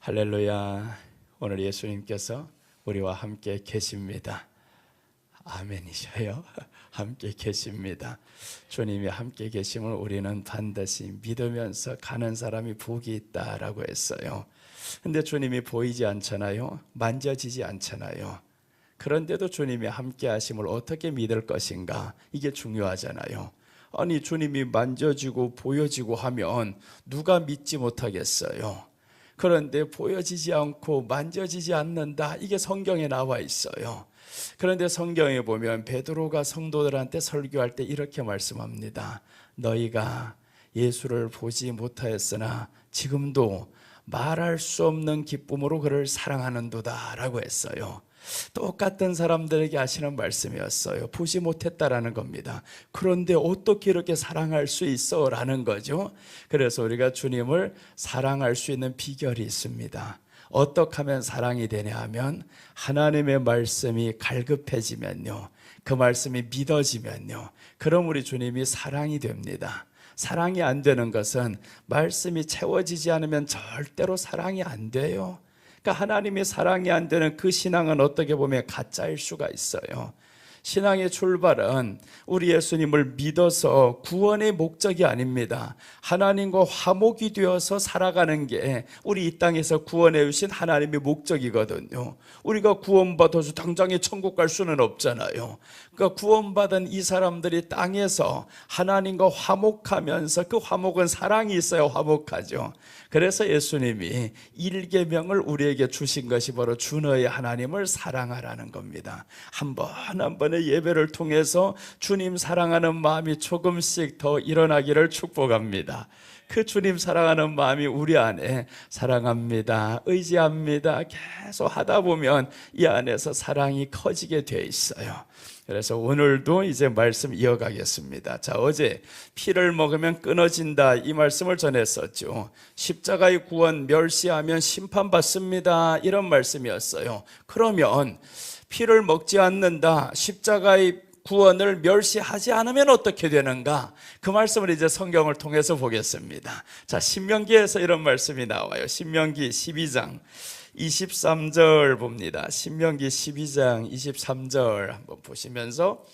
할렐루야. 오늘 예수님께서 우리와 함께 계십니다. 아멘이셔요. 함께 계십니다. 주님이 함께 계심을 우리는 반드시 믿으면서 가는 사람이 복이 있다라고 했어요. 근데 주님이 보이지 않잖아요. 만져지지 않잖아요. 그런데도 주님이 함께 하심을 어떻게 믿을 것인가? 이게 중요하잖아요. 아니, 주님이 만져지고 보여지고 하면 누가 믿지 못하겠어요? 그런데 보여지지 않고 만져지지 않는다, 이게 성경에 나와 있어요. 그런데 성경에 보면 베드로가 성도들한테 설교할 때 이렇게 말씀합니다. 너희가 예수를 보지 못하였으나 지금도 말할 수 없는 기쁨으로 그를 사랑하는도다 라고 했어요. 똑같은 사람들에게 하시는 말씀이었어요. 보지 못했다라는 겁니다. 그런데 어떻게 이렇게 사랑할 수 있어? 라는 거죠. 그래서 우리가 주님을 사랑할 수 있는 비결이 있습니다. 어떻게 하면 사랑이 되냐 하면 하나님의 말씀이 갈급해지면요, 그 말씀이 믿어지면요, 그럼 우리 주님이 사랑이 됩니다. 사랑이 안 되는 것은 말씀이 채워지지 않으면 절대로 사랑이 안 돼요. 그러니까 하나님의 사랑이 안 되는 그 신앙은 어떻게 보면 가짜일 수가 있어요. 신앙의 출발은 우리 예수님을 믿어서 구원의 목적이 아닙니다. 하나님과 화목이 되어서 살아가는 게 우리 이 땅에서 구원해 주신 하나님의 목적이거든요. 우리가 구원받아서 당장에 천국 갈 수는 없잖아요. 그러니까 구원받은 이 사람들이 땅에서 하나님과 화목하면서, 그 화목은 사랑이 있어야 화목하죠. 그래서 예수님이 1계명을 우리에게 주신 것이 바로 주 너의 하나님을 사랑하라는 겁니다. 한 번 한 번의 예배를 통해서 주님 사랑하는 마음이 조금씩 더 일어나기를 축복합니다. 그 주님 사랑하는 마음이 우리 안에 사랑합니다, 의지합니다 계속 하다 보면 이 안에서 사랑이 커지게 되어 있어요. 그래서 오늘도 이제 말씀 이어가겠습니다. 자, 어제 피를 먹으면 끊어진다, 이 말씀을 전했었죠. 십자가의 구원 멸시하면 심판받습니다, 이런 말씀이었어요. 그러면 피를 먹지 않는다, 십자가의 구원을 멸시하지 않으면 어떻게 되는가? 그 말씀을 이제 성경을 통해서 보겠습니다. 자, 신명기에서 이런 말씀이 나와요. 신명기 12장 23절 봅니다. 신명기 12장 23절 한번 보시면서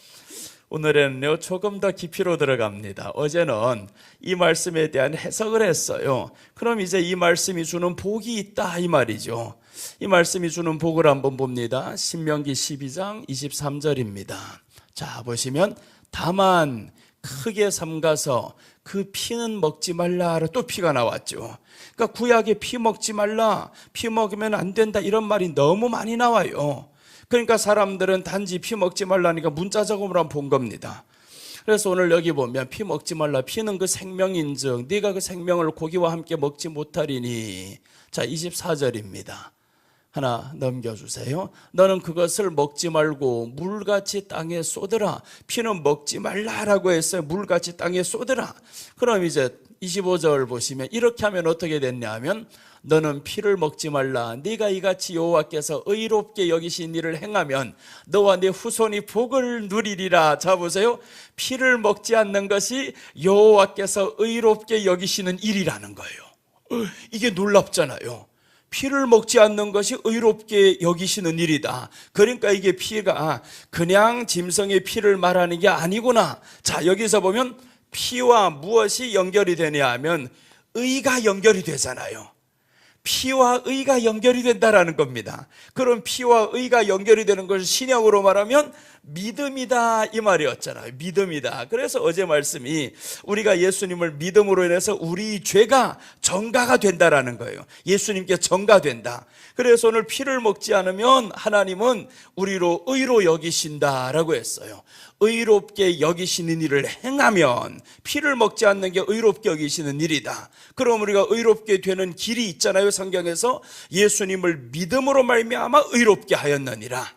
오늘은요 조금 더 깊이로 들어갑니다. 어제는 이 말씀에 대한 해석을 했어요. 그럼 이제 이 말씀이 주는 복이 있다, 이 말이죠. 이 말씀이 주는 복을 한번 봅니다. 신명기 12장 23절입니다. 자, 보시면 다만 크게 삼가서 그 피는 먹지 말라, 또 피가 나왔죠. 그러니까 구약에 피 먹지 말라, 피 먹으면 안 된다, 이런 말이 너무 많이 나와요. 그러니까 사람들은 단지 피 먹지 말라니까 문자 적음으로 한번 본 겁니다. 그래서 오늘 여기 보면 피 먹지 말라, 피는 그 생명인즉 네가 그 생명을 고기와 함께 먹지 못하리니. 자, 24절입니다. 하나 넘겨주세요. 너는 그것을 먹지 말고 물같이 땅에 쏟으라. 피는 먹지 말라라고 했어요. 물같이 땅에 쏟으라. 그럼 이제 25절 보시면 이렇게 하면 어떻게 됐냐 하면 너는 피를 먹지 말라. 네가 이같이 여호와께서 의롭게 여기신 일을 행하면 너와 네 후손이 복을 누리리라. 자, 보세요. 피를 먹지 않는 것이 여호와께서 의롭게 여기시는 일이라는 거예요. 이게 놀랍잖아요. 피를 먹지 않는 것이 의롭게 여기시는 일이다. 그러니까 이게 피가 그냥 짐승의 피를 말하는 게 아니구나. 자, 여기서 보면 피와 무엇이 연결이 되냐 하면 의가 연결이 되잖아요. 피와 의가 연결이 된다라는 겁니다. 그럼 피와 의가 연결이 되는 것을 신약으로 말하면 믿음이다, 이 말이었잖아요. 믿음이다. 그래서 어제 말씀이 우리가 예수님을 믿음으로 인해서 우리 죄가 정가가 된다라는 거예요. 예수님께 정가된다. 그래서 오늘 피를 먹지 않으면 하나님은 우리로 의로 여기신다라고 했어요. 의롭게 여기시는 일을 행하면, 피를 먹지 않는 게 의롭게 여기시는 일이다. 그럼 우리가 의롭게 되는 길이 있잖아요. 성경에서 예수님을 믿음으로 말미암아 의롭게 하였느니라.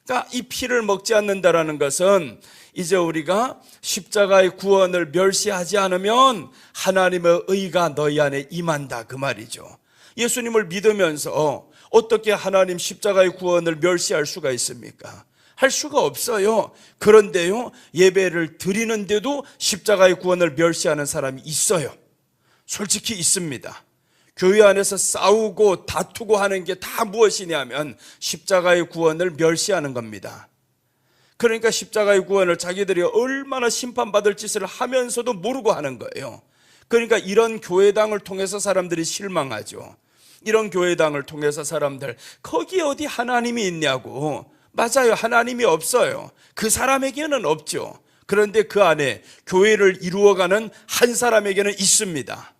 그러니까 이 피를 먹지 않는다라는 것은 이제 우리가 십자가의 구원을 멸시하지 않으면 하나님의 의가 너희 안에 임한다, 그 말이죠. 예수님을 믿으면서 어떻게 하나님 십자가의 구원을 멸시할 수가 있습니까? 할 수가 없어요. 그런데요, 예배를 드리는데도 십자가의 구원을 멸시하는 사람이 있어요. 솔직히 있습니다. 교회 안에서 싸우고 다투고 하는 게 다 무엇이냐면 십자가의 구원을 멸시하는 겁니다. 그러니까 십자가의 구원을 자기들이 얼마나 심판받을 짓을 하면서도 모르고 하는 거예요. 그러니까 이런 교회당을 통해서 사람들이 실망하죠. 이런 교회당을 통해서 사람들, 거기에 어디 하나님이 있냐고. 맞아요, 하나님이 없어요. 그 사람에게는 없죠. 그런데 그 안에 교회를 이루어가는 한 사람에게는 있습니다.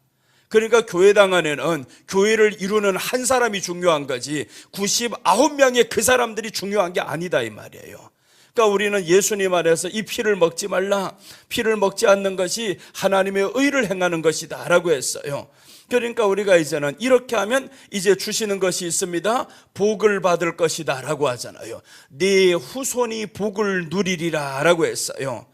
그러니까 교회당 안에는 교회를 이루는 한 사람이 중요한 거지 99명의 그 사람들이 중요한 게 아니다 이 말이에요. 그러니까 우리는 예수님 안에서 이 피를 먹지 말라, 피를 먹지 않는 것이 하나님의 의를 행하는 것이다 라고 했어요. 그러니까 우리가 이제는 이렇게 하면 이제 주시는 것이 있습니다. 복을 받을 것이다 라고 하잖아요. 네 후손이 복을 누리리라 라고 했어요.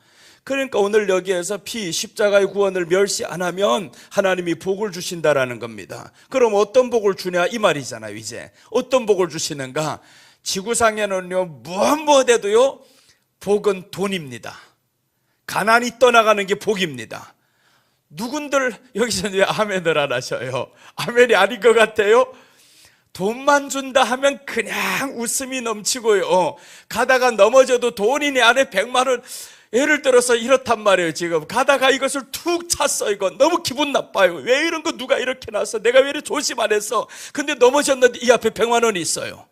그러니까 오늘 여기에서 십자가의 구원을 멸시 안 하면 하나님이 복을 주신다라는 겁니다. 그럼 어떤 복을 주냐 이 말이잖아요. 이제 어떤 복을 주시는가? 지구상에는요 무엇해도요 복은 돈입니다. 가난이 떠나가는 게 복입니다. 누군들 여기서 왜 아멘을 안 하셔요? 아멘이 아닌 것 같아요? 돈만 준다 하면 그냥 웃음이 넘치고요, 가다가 넘어져도 돈이 내 안에 100만 원, 예를 들어서 이렇단 말이에요. 지금 가다가 이것을 툭 찼어. 이거 너무 기분 나빠요. 왜 이런 거 누가 이렇게 놨어? 내가 왜 이렇게 조심 안 했어? 근데 넘어졌는데 이 앞에 100만 원이 있어요.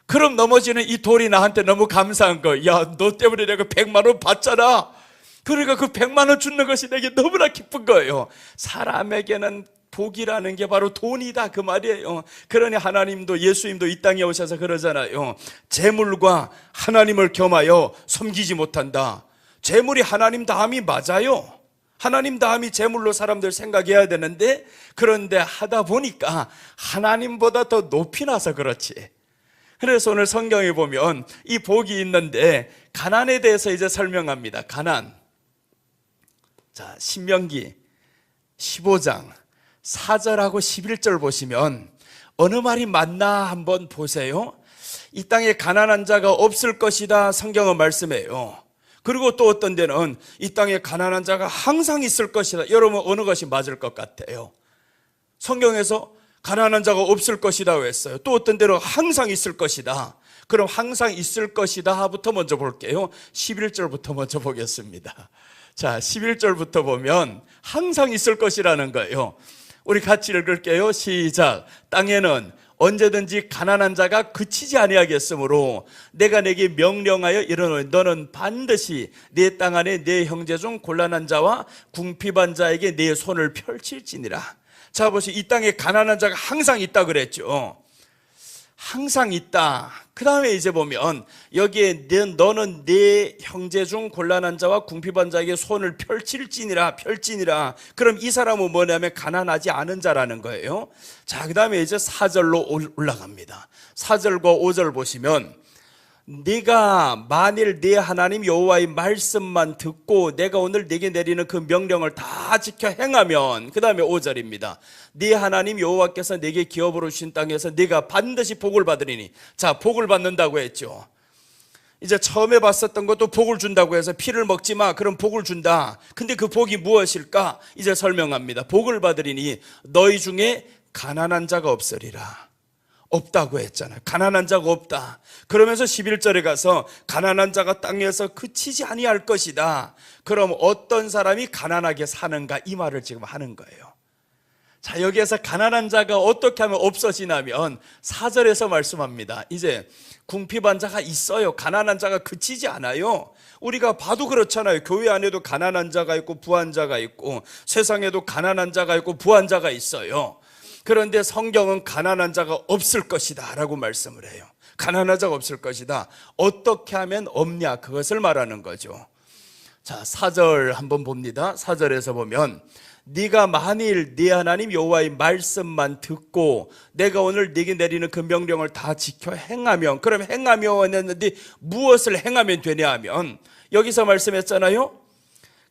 그럼 넘어지는 이 돌이 나한테 너무 감사한 거. 야, 너 때문에 내가 100만 원 받잖아. 그러니까 그 100만 원 주는 것이 내게 너무나 기쁜 거예요. 사람에게는 복이라는 게 바로 돈이다 그 말이에요. 그러니 하나님도 예수님도 이 땅에 오셔서 그러잖아요. 재물과 하나님을 겸하여 섬기지 못한다. 재물이 하나님 다음이 맞아요. 하나님 다음이 재물로 사람들 생각해야 되는데, 그런데 하다 보니까 하나님보다 더 높이 나서 그렇지. 그래서 오늘 성경에 보면 이 복이 있는데 가난에 대해서 이제 설명합니다. 가난. 자, 신명기 15장 4절하고 11절 보시면 어느 말이 맞나 한번 보세요. 이 땅에 가난한 자가 없을 것이다 성경은 말씀해요. 그리고 또 어떤 데는 이 땅에 가난한 자가 항상 있을 것이다. 여러분 어느 것이 맞을 것 같아요? 성경에서 가난한 자가 없을 것이다 했어요. 또 어떤 데는 항상 있을 것이다. 그럼 항상 있을 것이다 부터 먼저 볼게요. 11절부터 먼저 보겠습니다. 자, 11절부터 보면 항상 있을 것이라는 거예요. 우리 같이 읽을게요. 시작. 땅에는 언제든지 가난한 자가 그치지 아니하겠으므로 내가 내게 명령하여 이르노니 너는 반드시 내 땅 안에 내 형제 중 곤란한 자와 궁핍한 자에게 내 손을 펼칠지니라. 자, 보세요. 이 땅에 가난한 자가 항상 있다 그랬죠. 항상 있다. 그 다음에 이제 보면 여기에 너는 내 형제 중 곤란한 자와 궁핍한 자에게 손을 펼칠지니라. 그럼 이 사람은 뭐냐면 가난하지 않은 자라는 거예요. 자, 그 다음에 이제 4절로 올라갑니다. 4절과 5절 보시면 네가 만일 네 하나님 여호와의 말씀만 듣고 내가 오늘 네게 내리는 그 명령을 다 지켜 행하면, 그 다음에 5절입니다. 네 하나님 여호와께서 네게 기업으로 주신 땅에서 네가 반드시 복을 받으리니. 자, 복을 받는다고 했죠. 이제 처음에 봤었던 것도 복을 준다고 해서 피를 먹지 마, 그럼 복을 준다. 근데 그 복이 무엇일까? 이제 설명합니다. 복을 받으리니 너희 중에 가난한 자가 없으리라. 없다고 했잖아요. 가난한 자가 없다. 그러면서 11절에 가서 가난한 자가 땅에서 그치지 아니할 것이다. 그럼 어떤 사람이 가난하게 사는가, 이 말을 지금 하는 거예요. 자, 여기에서 가난한 자가 어떻게 하면 없어지냐면 4절에서 말씀합니다. 이제 궁핍한 자가 있어요. 가난한 자가 그치지 않아요. 우리가 봐도 그렇잖아요. 교회 안에도 가난한 자가 있고 부한 자가 있고, 세상에도 가난한 자가 있고 부한 자가 있어요. 그런데 성경은 가난한 자가 없을 것이다 라고 말씀을 해요. 가난한 자가 없을 것이다. 어떻게 하면 없냐, 그것을 말하는 거죠. 자, 4절 한번 봅니다. 4절에서 보면 네가 만일 네 하나님 여호와의 말씀만 듣고 내가 오늘 네게 내리는 그 명령을 다 지켜 행하면, 그럼 행하면 했는데 무엇을 행하면 되냐 하면 여기서 말씀했잖아요.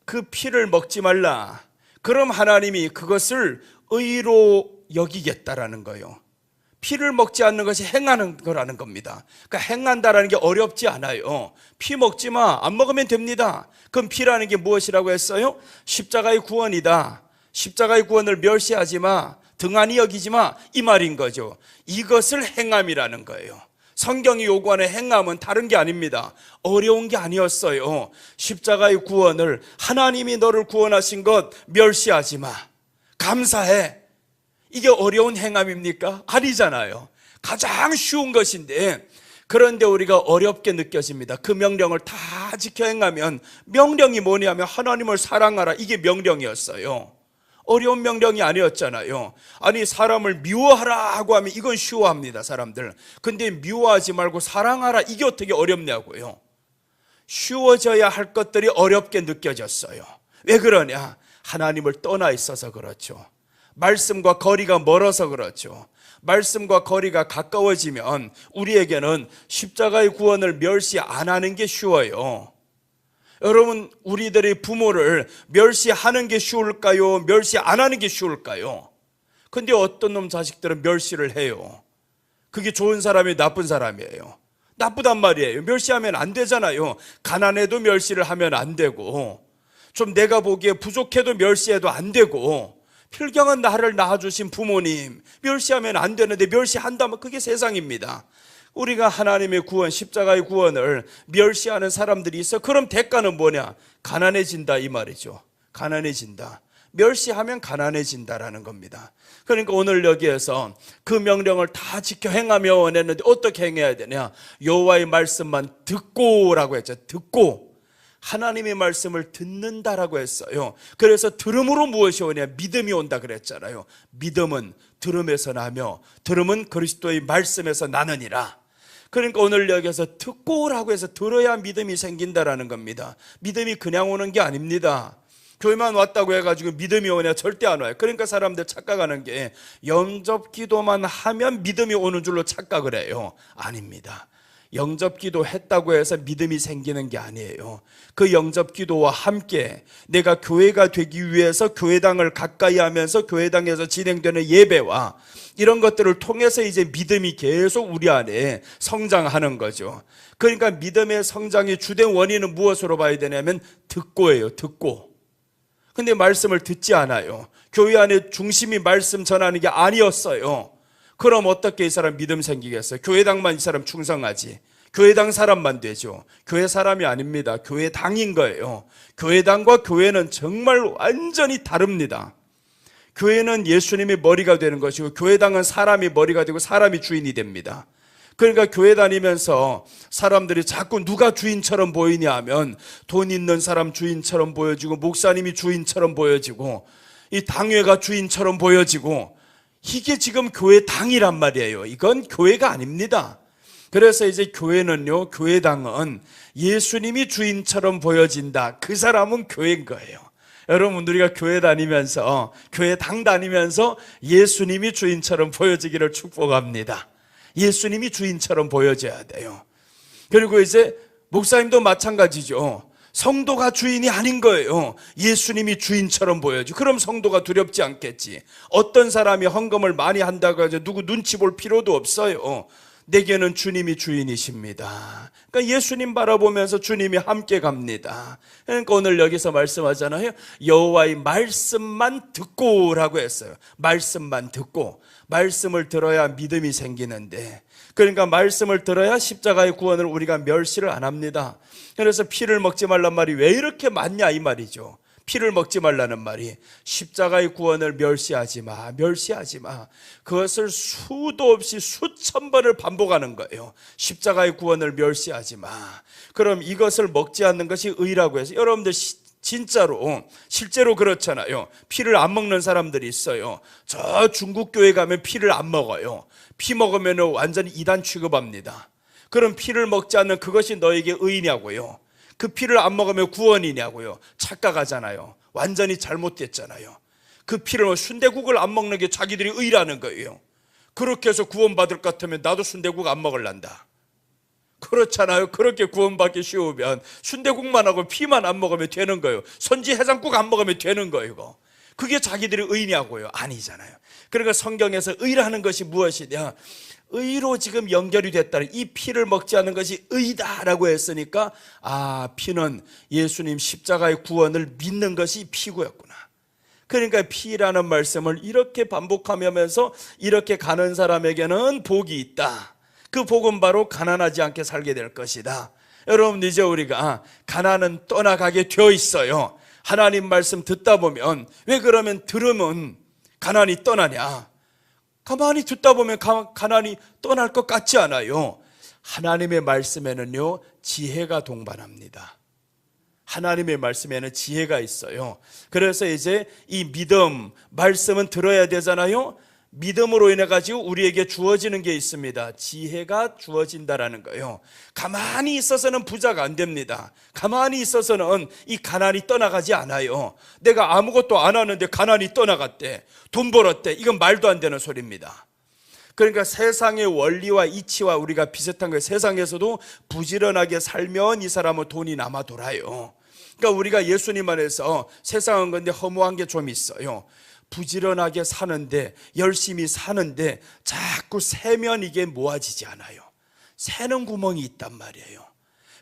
그 피를 먹지 말라. 그럼 하나님이 그것을 의로 여기겠다라는 거예요. 피를 먹지 않는 것이 행하는 거라는 겁니다. 그러니까 행한다라는 게 어렵지 않아요. 피 먹지 마, 안 먹으면 됩니다. 그럼 피라는 게 무엇이라고 했어요? 십자가의 구원이다. 십자가의 구원을 멸시하지 마. 등한히 여기지 마, 이 말인 거죠. 이것을 행함이라는 거예요. 성경이 요구하는 행함은 다른 게 아닙니다. 어려운 게 아니었어요. 십자가의 구원을, 하나님이 너를 구원하신 것 멸시하지 마, 감사해. 이게 어려운 행함입니까? 아니잖아요. 가장 쉬운 것인데, 그런데 우리가 어렵게 느껴집니다. 그 명령을 다 지켜 행하면, 명령이 뭐냐면 하나님을 사랑하라, 이게 명령이었어요. 어려운 명령이 아니었잖아요. 아니, 사람을 미워하라 하고 하면 이건 쉬워합니다, 사람들. 근데 미워하지 말고 사랑하라, 이게 어떻게 어렵냐고요. 쉬워져야 할 것들이 어렵게 느껴졌어요. 왜 그러냐? 하나님을 떠나 있어서 그렇죠. 말씀과 거리가 멀어서 그렇죠. 말씀과 거리가 가까워지면 우리에게는 십자가의 구원을 멸시 안 하는 게 쉬워요. 여러분, 우리들의 부모를 멸시하는 게 쉬울까요? 멸시 안 하는 게 쉬울까요? 근데 어떤 놈 자식들은 멸시를 해요. 그게 좋은 사람이 나쁜 사람이에요. 나쁘단 말이에요. 멸시하면 안 되잖아요. 가난해도 멸시를 하면 안 되고, 좀 내가 보기에 부족해도 멸시해도 안 되고, 필경은 나를 낳아주신 부모님 멸시하면 안 되는데 멸시한다면 그게 세상입니다. 우리가 하나님의 구원, 십자가의 구원을 멸시하는 사람들이 있어. 그럼 대가는 뭐냐? 가난해진다, 이 말이죠. 가난해진다. 멸시하면 가난해진다라는 겁니다. 그러니까 오늘 여기에서 그 명령을 다 지켜 행하며 원했는데 어떻게 행해야 되냐? 여호와의 말씀만 듣고라고 했죠. 듣고. 하나님의 말씀을 듣는다라고 했어요. 그래서 들음으로 무엇이 오냐? 믿음이 온다 그랬잖아요. 믿음은 들음에서 나며 들음은 그리스도의 말씀에서 나느니라. 그러니까 오늘 여기서 듣고라고 해서 들어야 믿음이 생긴다라는 겁니다. 믿음이 그냥 오는 게 아닙니다. 교회만 왔다고 해가지고 믿음이 오냐? 절대 안 와요. 그러니까 사람들 착각하는 게 영접 기도만 하면 믿음이 오는 줄로 착각을 해요. 아닙니다. 영접 기도 했다고 해서 믿음이 생기는 게 아니에요. 그 영접 기도와 함께 내가 교회가 되기 위해서 교회당을 가까이 하면서 교회당에서 진행되는 예배와 이런 것들을 통해서 이제 믿음이 계속 우리 안에 성장하는 거죠. 그러니까 믿음의 성장의 주된 원인은 무엇으로 봐야 되냐면 듣고예요. 듣고. 근데 말씀을 듣지 않아요. 교회 안에 중심이 말씀 전하는 게 아니었어요. 그럼 어떻게 이 사람 믿음 생기겠어요? 교회당만 이 사람 충성하지. 교회당 사람만 되죠. 교회 사람이 아닙니다. 교회당인 거예요. 교회당과 교회는 정말 완전히 다릅니다. 교회는 예수님이 머리가 되는 것이고 교회당은 사람이 머리가 되고 사람이 주인이 됩니다. 그러니까 교회 다니면서 사람들이 자꾸 누가 주인처럼 보이냐 하면 돈 있는 사람 주인처럼 보여지고 목사님이 주인처럼 보여지고 이 당회가 주인처럼 보여지고 이게 지금 교회당이란 말이에요. 이건 교회가 아닙니다. 그래서 이제 교회는요, 교회당은 예수님이 주인처럼 보여진다. 그 사람은 교회인 거예요. 여러분, 우리가 교회 다니면서 교회당 다니면서 예수님이 주인처럼 보여지기를 축복합니다. 예수님이 주인처럼 보여져야 돼요. 그리고 이제 목사님도 마찬가지죠. 성도가 주인이 아닌 거예요. 예수님이 주인처럼 보여지. 그럼 성도가 두렵지 않겠지. 어떤 사람이 헌금을 많이 한다고 해서 누구 눈치 볼 필요도 없어요. 내게는 주님이 주인이십니다. 그러니까 예수님 바라보면서 주님이 함께 갑니다. 그러니까 오늘 여기서 말씀하잖아요. 여호와의 말씀만 듣고라고 했어요. 말씀만 듣고. 말씀을 들어야 믿음이 생기는데, 그러니까 말씀을 들어야 십자가의 구원을 우리가 멸시를 안 합니다. 그래서 피를 먹지 말란 말이 왜 이렇게 많냐 이 말이죠. 피를 먹지 말라는 말이 십자가의 구원을 멸시하지 마, 멸시하지 마. 그것을 수도 없이 수천 번을 반복하는 거예요. 십자가의 구원을 멸시하지 마. 그럼 이것을 먹지 않는 것이 의라고 해서 여러분들 진짜로 실제로 그렇잖아요. 피를 안 먹는 사람들이 있어요. 저 중국 교회 가면 피를 안 먹어요. 피 먹으면 완전히 이단 취급합니다. 그럼 피를 먹지 않는 그것이 너에게 의냐고요? 그 피를 안 먹으면 구원이냐고요? 착각하잖아요. 완전히 잘못됐잖아요. 그 피를 순대국을 안 먹는 게 자기들이 의라는 거예요. 그렇게 해서 구원받을 것 같으면 나도 순대국 안 먹을란다. 그렇잖아요. 그렇게 구원받기 쉬우면 순대국만 하고 피만 안 먹으면 되는 거예요. 선지 해장국 안 먹으면 되는 거예요. 이거. 그게 자기들이 의냐고요? 아니잖아요. 그러니까 성경에서 의라는 것이 무엇이냐? 의로 지금 연결이 됐다는, 이 피를 먹지 않는 것이 의다라고 했으니까 피는 예수님 십자가의 구원을 믿는 것이 피고였구나. 그러니까 피라는 말씀을 이렇게 반복하면서 이렇게 가는 사람에게는 복이 있다. 그 복은 바로 가난하지 않게 살게 될 것이다. 여러분, 이제 우리가 가난은 떠나가게 되어 있어요. 하나님 말씀 듣다 보면, 왜 그러면 들으면 가난이 떠나냐? 가만히 듣다 보면 가난이 떠날 것 같지 않아요. 하나님의 말씀에는요, 지혜가 동반합니다. 하나님의 말씀에는 지혜가 있어요. 그래서 이제 이 믿음, 말씀은 들어야 되잖아요. 믿음으로 인해 가지고 우리에게 주어지는 게 있습니다. 지혜가 주어진다라는 거예요. 가만히 있어서는 부자가 안 됩니다. 가만히 있어서는 이 가난이 떠나가지 않아요. 내가 아무것도 안 하는데 가난이 떠나갔대, 돈 벌었대, 이건 말도 안 되는 소리입니다. 그러니까 세상의 원리와 이치와 우리가 비슷한 거예요. 세상에서도 부지런하게 살면 이 사람은 돈이 남아 돌아요. 그러니까 우리가 예수님 안에서 세상은 건데 허무한 게 좀 있어요. 부지런하게 사는데, 열심히 사는데 자꾸 새면 이게 모아지지 않아요. 새는 구멍이 있단 말이에요.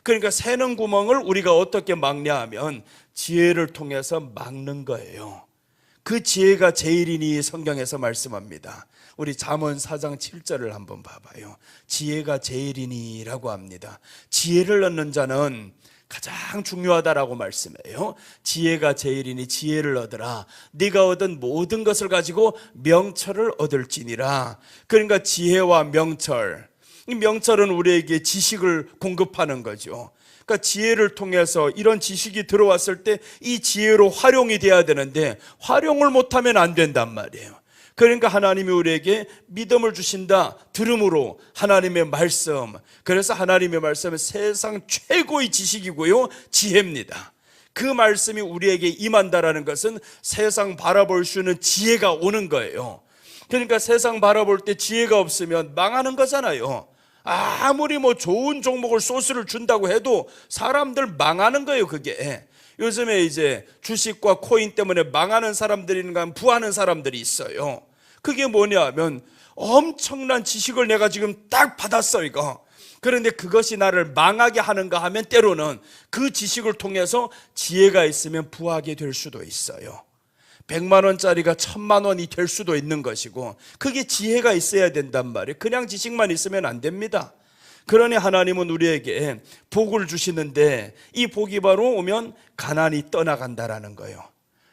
그러니까 새는 구멍을 우리가 어떻게 막냐 하면 지혜를 통해서 막는 거예요. 그 지혜가 제일이니 성경에서 말씀합니다. 우리 잠언 4장 7절을 한번 봐봐요. 지혜가 제일이니라고 합니다. 지혜를 얻는 자는 가장 중요하다라고 말씀해요. 지혜가 제일이니 지혜를 얻으라. 네가 얻은 모든 것을 가지고 명철을 얻을지니라. 그러니까 지혜와 명철, 이 명철은 우리에게 지식을 공급하는 거죠. 그러니까 지혜를 통해서 이런 지식이 들어왔을 때 이 지혜로 활용이 돼야 되는데 활용을 못하면 안 된단 말이에요. 그러니까 하나님이 우리에게 믿음을 주신다. 들음으로 하나님의 말씀. 그래서 하나님의 말씀은 세상 최고의 지식이고요, 지혜입니다. 그 말씀이 우리에게 임한다라는 것은 세상 바라볼 수 있는 지혜가 오는 거예요. 그러니까 세상 바라볼 때 지혜가 없으면 망하는 거잖아요. 아무리 좋은 종목을 소스를 준다고 해도 사람들 망하는 거예요. 그게 요즘에 이제 주식과 코인 때문에 망하는 사람들이 있는가, 부하는 사람들이 있어요. 그게 뭐냐 하면 엄청난 지식을 내가 지금 딱 받았어 이거. 그런데 그것이 나를 망하게 하는가 하면 때로는 그 지식을 통해서 지혜가 있으면 부하게 될 수도 있어요. 100만 원짜리가 1000만 원이 될 수도 있는 것이고, 그게 지혜가 있어야 된단 말이에요. 그냥 지식만 있으면 안 됩니다. 그러니 하나님은 우리에게 복을 주시는데 이 복이 바로 오면 가난이 떠나간다라는 거예요.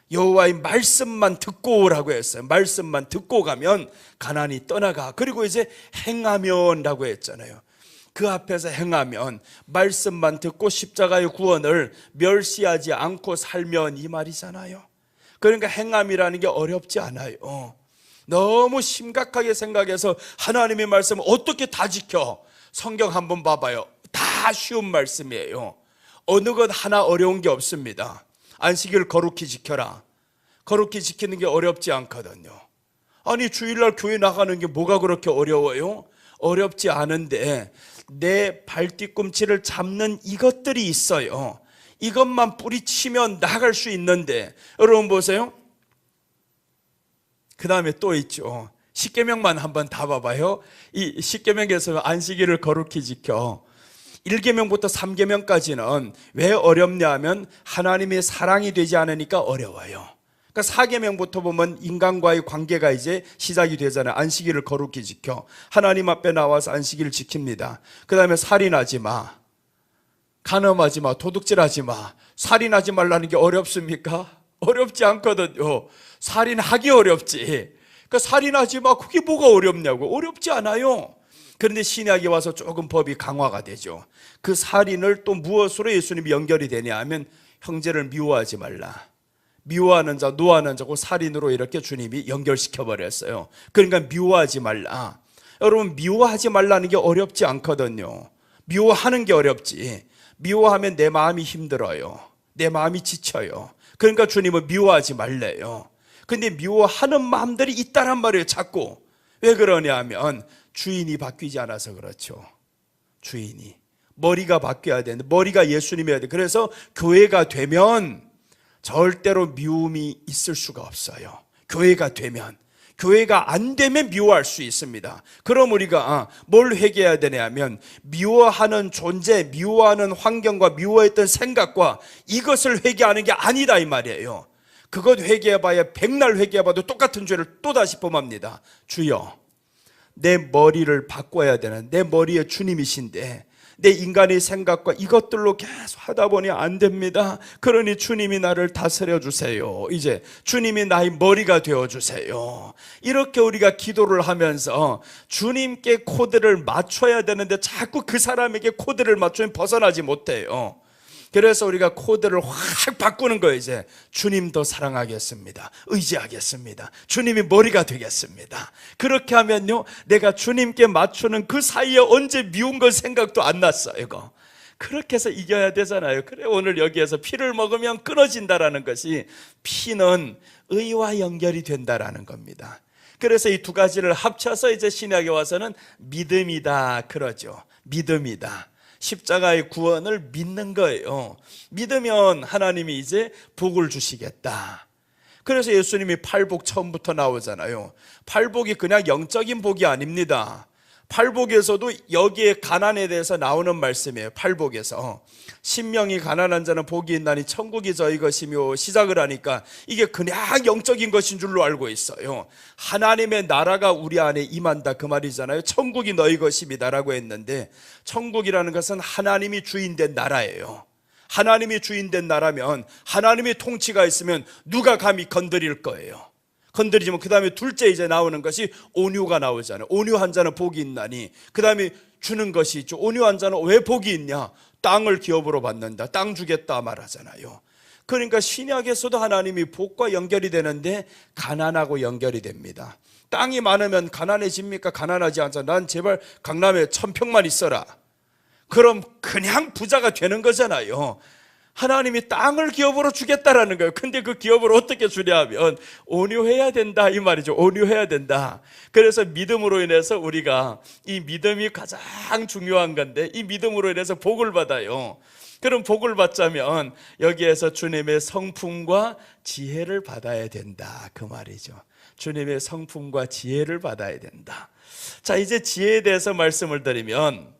여호와의 말씀만 듣고 오라고 했어요. 말씀만 듣고 가면 가난이 떠나가. 그리고 이제 행하면라고 했잖아요. 그 앞에서 행하면, 말씀만 듣고 십자가의 구원을 멸시하지 않고 살면, 이 말이잖아요. 그러니까 행함이라는 게 어렵지 않아요. 너무 심각하게 생각해서 하나님의 말씀을 어떻게 다 지켜? 성경 한번 봐봐요. 다 쉬운 말씀이에요. 어느 것 하나 어려운 게 없습니다. 안식일을 거룩히 지켜라. 거룩히 지키는 게 어렵지 않거든요. 아니, 주일날 교회 나가는 게 뭐가 그렇게 어려워요? 어렵지 않은데 내 발뒤꿈치를 잡는 이것들이 있어요. 이것만 뿌리치면 나갈 수 있는데, 여러분 보세요. 그 다음에 또 있죠. 십계명만 한번 다 봐봐요. 이 십계명에서 안식일을 거룩히 지켜. 1계명부터 3계명까지는 왜 어렵냐 하면 하나님의 사랑이 되지 않으니까 어려워요. 그러니까 4계명부터 보면 인간과의 관계가 이제 시작이 되잖아요. 안식일을 거룩히 지켜. 하나님 앞에 나와서 안식일을 지킵니다. 그 다음에 살인하지 마, 간음하지 마, 도둑질하지 마. 살인하지 말라는 게 어렵습니까? 어렵지 않거든요. 살인하기 어렵지. 그러니까 살인하지 마, 그게 뭐가 어렵냐고. 어렵지 않아요. 그런데 신약에 와서 조금 법이 강화가 되죠. 그 살인을 또 무엇으로 예수님이 연결이 되냐 하면 형제를 미워하지 말라. 미워하는 자, 노하는 자고 살인으로 이렇게 주님이 연결시켜 버렸어요. 그러니까 미워하지 말라. 여러분, 미워하지 말라는 게 어렵지 않거든요. 미워하는 게 어렵지. 미워하면 내 마음이 힘들어요. 내 마음이 지쳐요. 그러니까 주님은 미워하지 말래요. 근데 미워하는 마음들이 있다란 말이에요, 자꾸. 왜 그러냐 하면 주인이 바뀌지 않아서 그렇죠. 주인이. 머리가 바뀌어야 되는데, 머리가 예수님이어야 돼. 그래서 교회가 되면 절대로 미움이 있을 수가 없어요. 교회가 되면. 교회가 안 되면 미워할 수 있습니다. 그럼 우리가 뭘 회개해야 되냐 하면 미워하는 존재, 미워하는 환경과 미워했던 생각과 이것을 회개하는 게 아니다 이 말이에요. 그것 회개해봐야 백날 회개해봐도 똑같은 죄를 또다시 범합니다. 주여, 내 머리를 바꿔야 되는, 내 머리에 주님이신데 내 인간의 생각과 이것들로 계속 하다 보니 안 됩니다. 그러니 주님이 나를 다스려 주세요. 이제 주님이 나의 머리가 되어 주세요. 이렇게 우리가 기도를 하면서 주님께 코드를 맞춰야 되는데 자꾸 그 사람에게 코드를 맞추면 벗어나지 못해요. 그래서 우리가 코드를 확 바꾸는 거예요. 이제 주님 더 사랑하겠습니다. 의지하겠습니다. 주님이 머리가 되겠습니다. 그렇게 하면요, 내가 주님께 맞추는 그 사이에 언제 미운 걸 생각도 안 났어요. 이거 그렇게 해서 이겨야 되잖아요. 그래, 오늘 여기에서 피를 먹으면 끊어진다라는 것이, 피는 의와 연결이 된다라는 겁니다. 그래서 이 두 가지를 합쳐서 이제 신약에 와서는 믿음이다 그러죠. 믿음이다. 십자가의 구원을 믿는 거예요. 믿으면 하나님이 이제 복을 주시겠다. 그래서 예수님이 팔복 처음부터 나오잖아요. 팔복이 그냥 영적인 복이 아닙니다. 팔복에서도 여기에 가난에 대해서 나오는 말씀이에요. 팔복에서 신명이 가난한 자는 복이 있나니 천국이 저희 것이며, 시작을 하니까 이게 그냥 영적인 것인 줄로 알고 있어요. 하나님의 나라가 우리 안에 임한다 그 말이잖아요. 천국이 너희 것입니다 라고 했는데, 천국이라는 것은 하나님이 주인된 나라예요. 하나님이 주인된 나라면, 하나님의 통치가 있으면 누가 감히 건드릴 거예요. 건드리지만 그 다음에 둘째 이제 나오는 것이 온유가 나오잖아요. 온유한 자는 복이 있나니, 그 다음에 주는 것이 있죠. 온유한 자는 왜 복이 있냐? 땅을 기업으로 받는다. 땅 주겠다 말하잖아요. 그러니까 신약에서도 하나님이 복과 연결이 되는데 가난하고 연결이 됩니다. 땅이 많으면 가난해집니까? 가난하지 않잖아. 난 제발 강남에 1000평만 있어라. 그럼 그냥 부자가 되는 거잖아요. 하나님이 땅을 기업으로 주겠다라는 거예요. 근데 그 기업을 어떻게 주냐 하면 온유해야 된다 이 말이죠. 온유해야 된다. 그래서 믿음으로 인해서 우리가, 이 믿음이 가장 중요한 건데, 이 믿음으로 인해서 복을 받아요. 그럼 복을 받자면 여기에서 주님의 성품과 지혜를 받아야 된다 그 말이죠. 주님의 성품과 지혜를 받아야 된다. 자, 이제 지혜에 대해서 말씀을 드리면,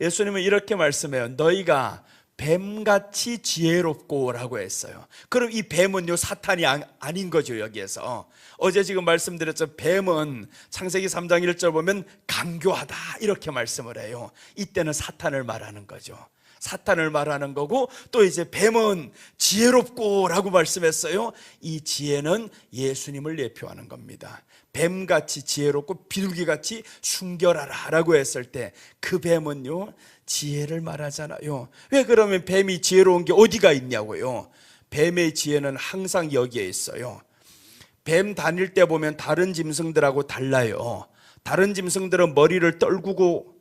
예수님은 이렇게 말씀해요. 너희가 뱀같이 지혜롭고 라고 했어요. 그럼 이 뱀은요, 사탄이 아닌 거죠. 여기에서 어제 지금 말씀드렸죠. 뱀은 창세기 3장 1절 보면 강교하다 이렇게 말씀을 해요. 이때는 사탄을 말하는 거죠. 사탄을 말하는 거고, 또 이제 뱀은 지혜롭고 라고 말씀했어요. 이 지혜는 예수님을 예표하는 겁니다. 뱀같이 지혜롭고 비둘기같이 순결하라 라고 했을 때 그 뱀은요, 지혜를 말하잖아요. 왜 그러면 뱀이 지혜로운 게 어디가 있냐고요. 뱀의 지혜는 항상 여기에 있어요. 뱀 다닐 때 보면 다른 짐승들하고 달라요. 다른 짐승들은 머리를 떨구고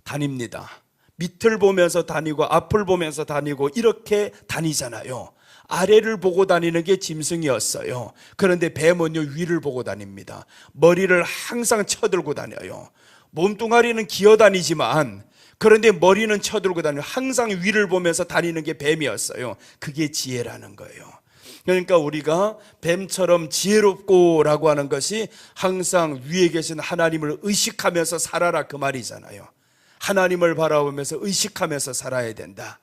다닙니다. 밑을 보면서 다니고 앞을 보면서 다니고 이렇게 다니잖아요. 아래를 보고 다니는 게 짐승이었어요. 그런데 뱀은요, 위를 보고 다닙니다. 머리를 항상 쳐들고 다녀요. 몸뚱아리는 기어다니지만, 그런데 머리는 쳐들고 다니고 항상 위를 보면서 다니는 게 뱀이었어요. 그게 지혜라는 거예요. 그러니까 우리가 뱀처럼 지혜롭고 라고 하는 것이 항상 위에 계신 하나님을 의식하면서 살아라 그 말이잖아요. 하나님을 바라보면서 의식하면서 살아야 된다.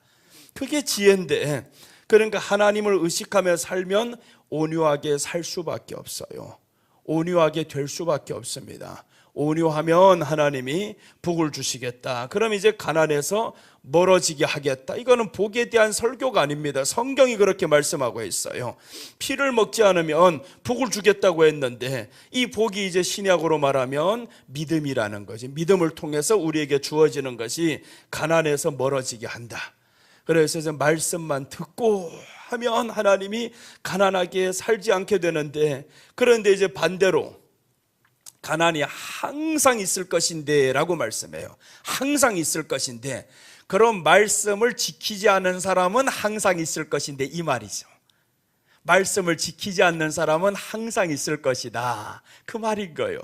그게 지혜인데, 그러니까 하나님을 의식하며 살면 온유하게 살 수밖에 없어요. 온유하게 될 수밖에 없습니다. 온유하면 하나님이 복을 주시겠다. 그럼 이제 가난해서 멀어지게 하겠다. 이거는 복에 대한 설교가 아닙니다. 성경이 그렇게 말씀하고 있어요. 피를 먹지 않으면 복을 주겠다고 했는데, 이 복이 이제 신약으로 말하면 믿음이라는 거지. 믿음을 통해서 우리에게 주어지는 것이 가난해서 멀어지게 한다. 그래서 이제 말씀만 듣고 하면 하나님이 가난하게 살지 않게 되는데, 그런데 이제 반대로 가난이 항상 있을 것인데 라고 말씀해요. 항상 있을 것인데, 그런 말씀을 지키지 않는 사람은 항상 있을 것인데 이 말이죠. 말씀을 지키지 않는 사람은 항상 있을 것이다 그 말인 거예요.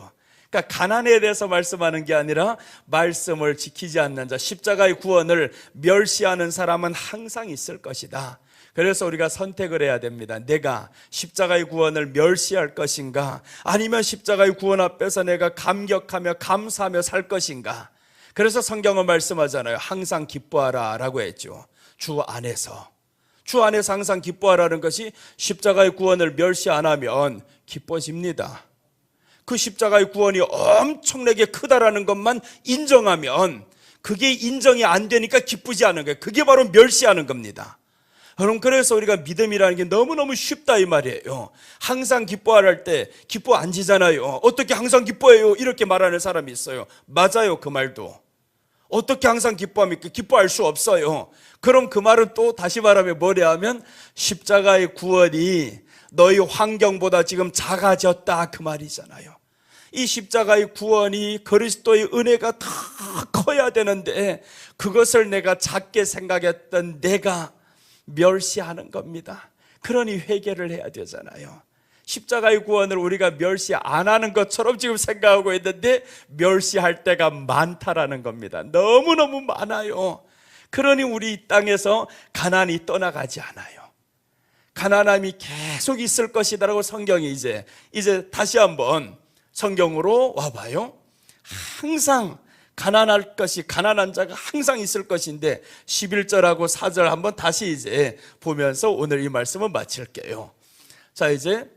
그러니까 가난에 대해서 말씀하는 게 아니라, 말씀을 지키지 않는 자, 십자가의 구원을 멸시하는 사람은 항상 있을 것이다. 그래서 우리가 선택을 해야 됩니다. 내가 십자가의 구원을 멸시할 것인가, 아니면 십자가의 구원 앞에서 내가 감격하며 감사하며 살 것인가. 그래서 성경은 말씀하잖아요. 항상 기뻐하라 라고 했죠. 주 안에서. 주 안에서 항상 기뻐하라는 것이 십자가의 구원을 멸시 안 하면 기뻐집니다. 그 십자가의 구원이 엄청나게 크다라는 것만 인정하면 그게 인정이 안 되니까 기쁘지 않은 거예요. 그게 바로 멸시하는 겁니다. 여러분, 그래서 우리가 믿음이라는 게 너무너무 쉽다 이 말이에요. 항상 기뻐할 때 기뻐 안 지잖아요. 어떻게 항상 기뻐해요? 이렇게 말하는 사람이 있어요. 맞아요, 그 말도. 어떻게 항상 기뻐합니까? 기뻐할 수 없어요. 그럼 그 말은 또 다시 말하면 뭐냐 하면 십자가의 구원이 너희 환경보다 지금 작아졌다 그 말이잖아요. 이 십자가의 구원이 그리스도의 은혜가 더 커야 되는데 그것을 내가 작게 생각했던 내가 멸시하는 겁니다. 그러니 회개를 해야 되잖아요. 십자가의 구원을 우리가 멸시 안 하는 것처럼 지금 생각하고 있는데 멸시할 때가 많다라는 겁니다. 너무너무 많아요. 그러니 우리 이 땅에서 가난이 떠나가지 않아요. 가난함이 계속 있을 것이다라고 성경이 이제 다시 한번 성경으로 와봐요. 항상 가난한 자가 항상 있을 것인데 11절하고 4절 한번 다시 이제 보면서 오늘 이 말씀을 마칠게요. 자, 이제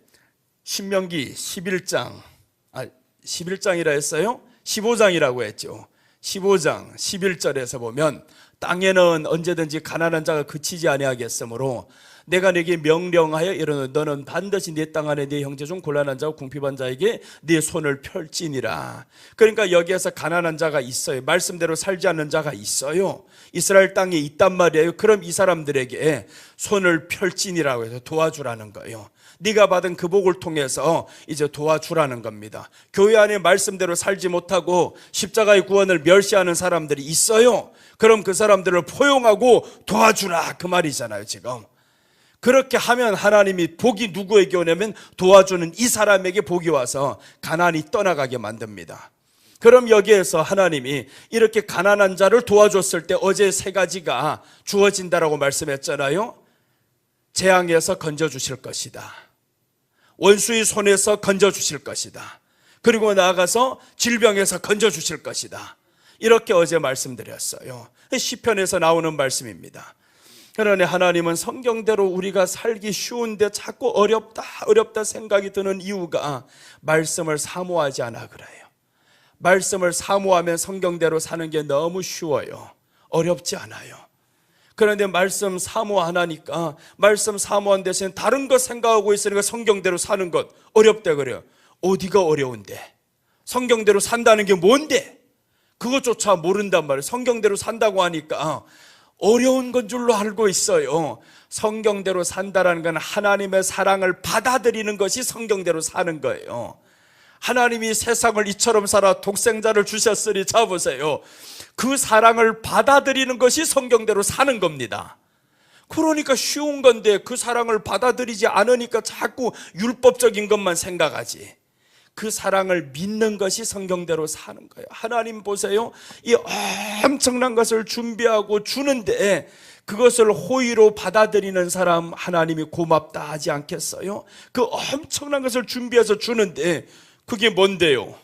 신명기 11장이라 했어요? 15장이라고 했죠. 15장 11절에서 보면 땅에는 언제든지 가난한 자가 그치지 아니하겠으므로 내가 네게 명령하여 이르노니 너는 반드시 네 땅 안에 네 형제 중 곤란한 자와 궁핍한 자에게 네 손을 펼지니라. 그러니까 여기에서 가난한 자가 있어요. 말씀대로 살지 않는 자가 있어요. 이스라엘 땅에 있단 말이에요. 그럼 이 사람들에게 손을 펼지니라고 해서 도와주라는 거예요. 네가 받은 그 복을 통해서 이제 도와주라는 겁니다. 교회 안에 말씀대로 살지 못하고 십자가의 구원을 멸시하는 사람들이 있어요. 그럼 그 사람들을 포용하고 도와주라 그 말이잖아요. 지금 그렇게 하면 하나님이 복이 누구에게 오냐면 도와주는 이 사람에게 복이 와서 가난이 떠나가게 만듭니다. 그럼 여기에서 하나님이 이렇게 가난한 자를 도와줬을 때 어제 세 가지가 주어진다라고 말씀했잖아요. 재앙에서 건져주실 것이다. 원수의 손에서 건져주실 것이다. 그리고 나아가서 질병에서 건져주실 것이다. 이렇게 어제 말씀드렸어요. 시편에서 나오는 말씀입니다. 그러니 하나님은 성경대로 우리가 살기 쉬운데 자꾸 어렵다 생각이 드는 이유가 말씀을 사모하지 않아 그래요. 말씀을 사모하면 성경대로 사는 게 너무 쉬워요. 어렵지 않아요. 그런데 말씀 사모 안 하니까 말씀 사모한 대신 다른 것 생각하고 있으니까 성경대로 사는 것 어렵다 그래요. 어디가 어려운데? 성경대로 산다는 게 뭔데? 그것조차 모른단 말이에요. 성경대로 산다고 하니까 어려운 건 줄로 알고 있어요. 성경대로 산다라는 건 하나님의 사랑을 받아들이는 것이 성경대로 사는 거예요. 하나님이 세상을 이처럼 살아 독생자를 주셨으니 자 보세요. 그 사랑을 받아들이는 것이 성경대로 사는 겁니다. 그러니까 쉬운 건데 그 사랑을 받아들이지 않으니까 자꾸 율법적인 것만 생각하지. 그 사랑을 믿는 것이 성경대로 사는 거예요. 하나님 보세요. 이 엄청난 것을 준비하고 주는데 그것을 호의로 받아들이는 사람 하나님이 고맙다 하지 않겠어요? 그 엄청난 것을 준비해서 주는데 그게 뭔데요?